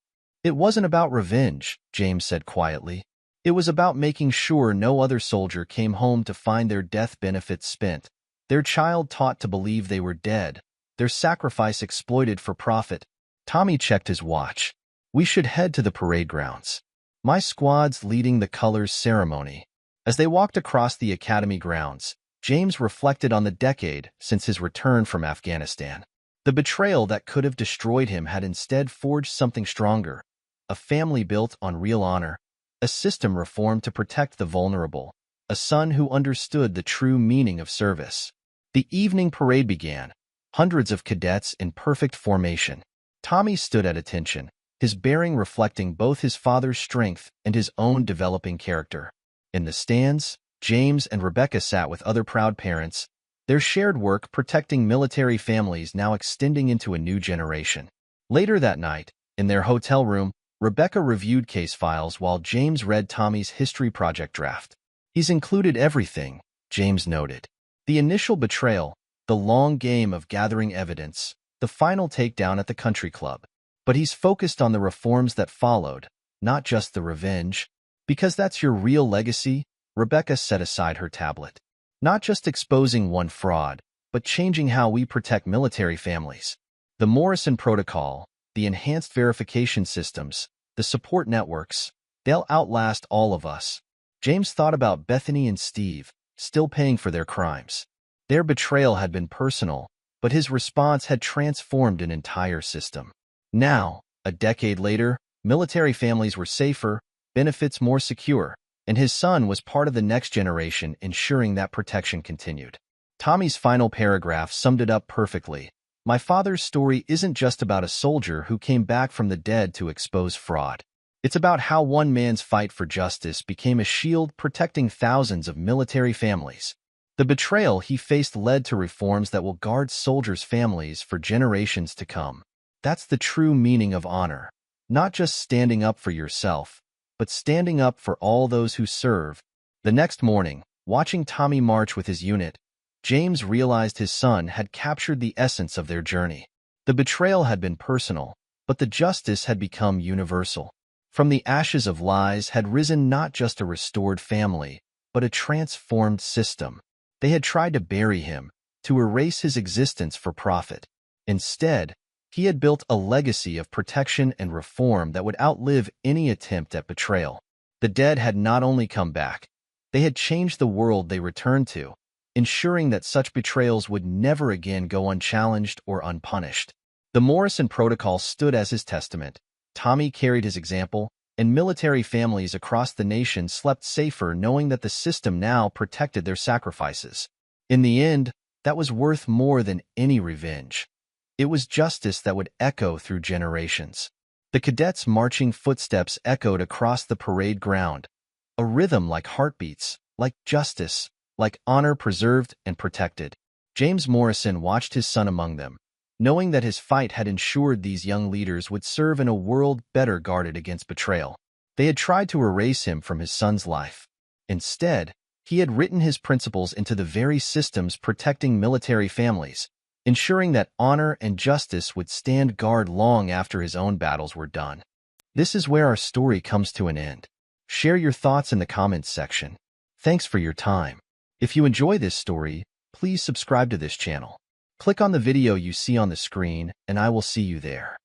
"It wasn't about revenge," James said quietly. "It was about making sure no other soldier came home to find their death benefits spent, their child taught to believe they were dead, their sacrifice exploited for profit." Tommy checked his watch. "We should head to the parade grounds. My squad's leading the colors ceremony." As they walked across the academy grounds, James reflected on the decade since his return from Afghanistan. The betrayal that could have destroyed him had instead forged something stronger. A family built on real honor, a system reformed to protect the vulnerable, a son who understood the true meaning of service. The evening parade began, hundreds of cadets in perfect formation. Tommy stood at attention, his bearing reflecting both his father's strength and his own developing character. In the stands, James and Rebecca sat with other proud parents, their shared work protecting military families now extending into a new generation. Later that night, in their hotel room, Rebecca reviewed case files while James read Tommy's history project draft. "He's included everything," James noted. "The initial betrayal, the long game of gathering evidence, the final takedown at the country club. But he's focused on the reforms that followed, not just the revenge." "Because that's your real legacy," Rebecca set aside her tablet. "Not just exposing one fraud, but changing how we protect military families. The Morrison Protocol, the enhanced verification systems, the support networks, they'll outlast all of us." James thought about Bethany and Steve, still paying for their crimes. Their betrayal had been personal, but his response had transformed an entire system. Now, a decade later, military families were safer, benefits more secure, and his son was part of the next generation ensuring that protection continued. Tommy's final paragraph summed it up perfectly. "My father's story isn't just about a soldier who came back from the dead to expose fraud. It's about how one man's fight for justice became a shield protecting thousands of military families. The betrayal he faced led to reforms that will guard soldiers' families for generations to come. That's the true meaning of honor. Not just standing up for yourself, but standing up for all those who serve." The next morning, watching Tommy march with his unit, James realized his son had captured the essence of their journey. The betrayal had been personal, but the justice had become universal. From the ashes of lies had risen not just a restored family, but a transformed system. They had tried to bury him, to erase his existence for profit. Instead, he had built a legacy of protection and reform that would outlive any attempt at betrayal. The dead had not only come back, they had changed the world they returned to, ensuring that such betrayals would never again go unchallenged or unpunished. The Morrison Protocol stood as his testament. Tommy carried his example, and military families across the nation slept safer knowing that the system now protected their sacrifices. In the end, that was worth more than any revenge. It was justice that would echo through generations. The cadets' marching footsteps echoed across the parade ground, a rhythm like heartbeats, like justice, like honor preserved and protected. James Morrison watched his son among them, knowing that his fight had ensured these young leaders would serve in a world better guarded against betrayal. They had tried to erase him from his son's life. Instead, he had written his principles into the very systems protecting military families, ensuring that honor and justice would stand guard long after his own battles were done. This is where our story comes to an end. Share your thoughts in the comments section. Thanks for your time. If you enjoy this story, please subscribe to this channel. Click on the video you see on the screen, and I will see you there.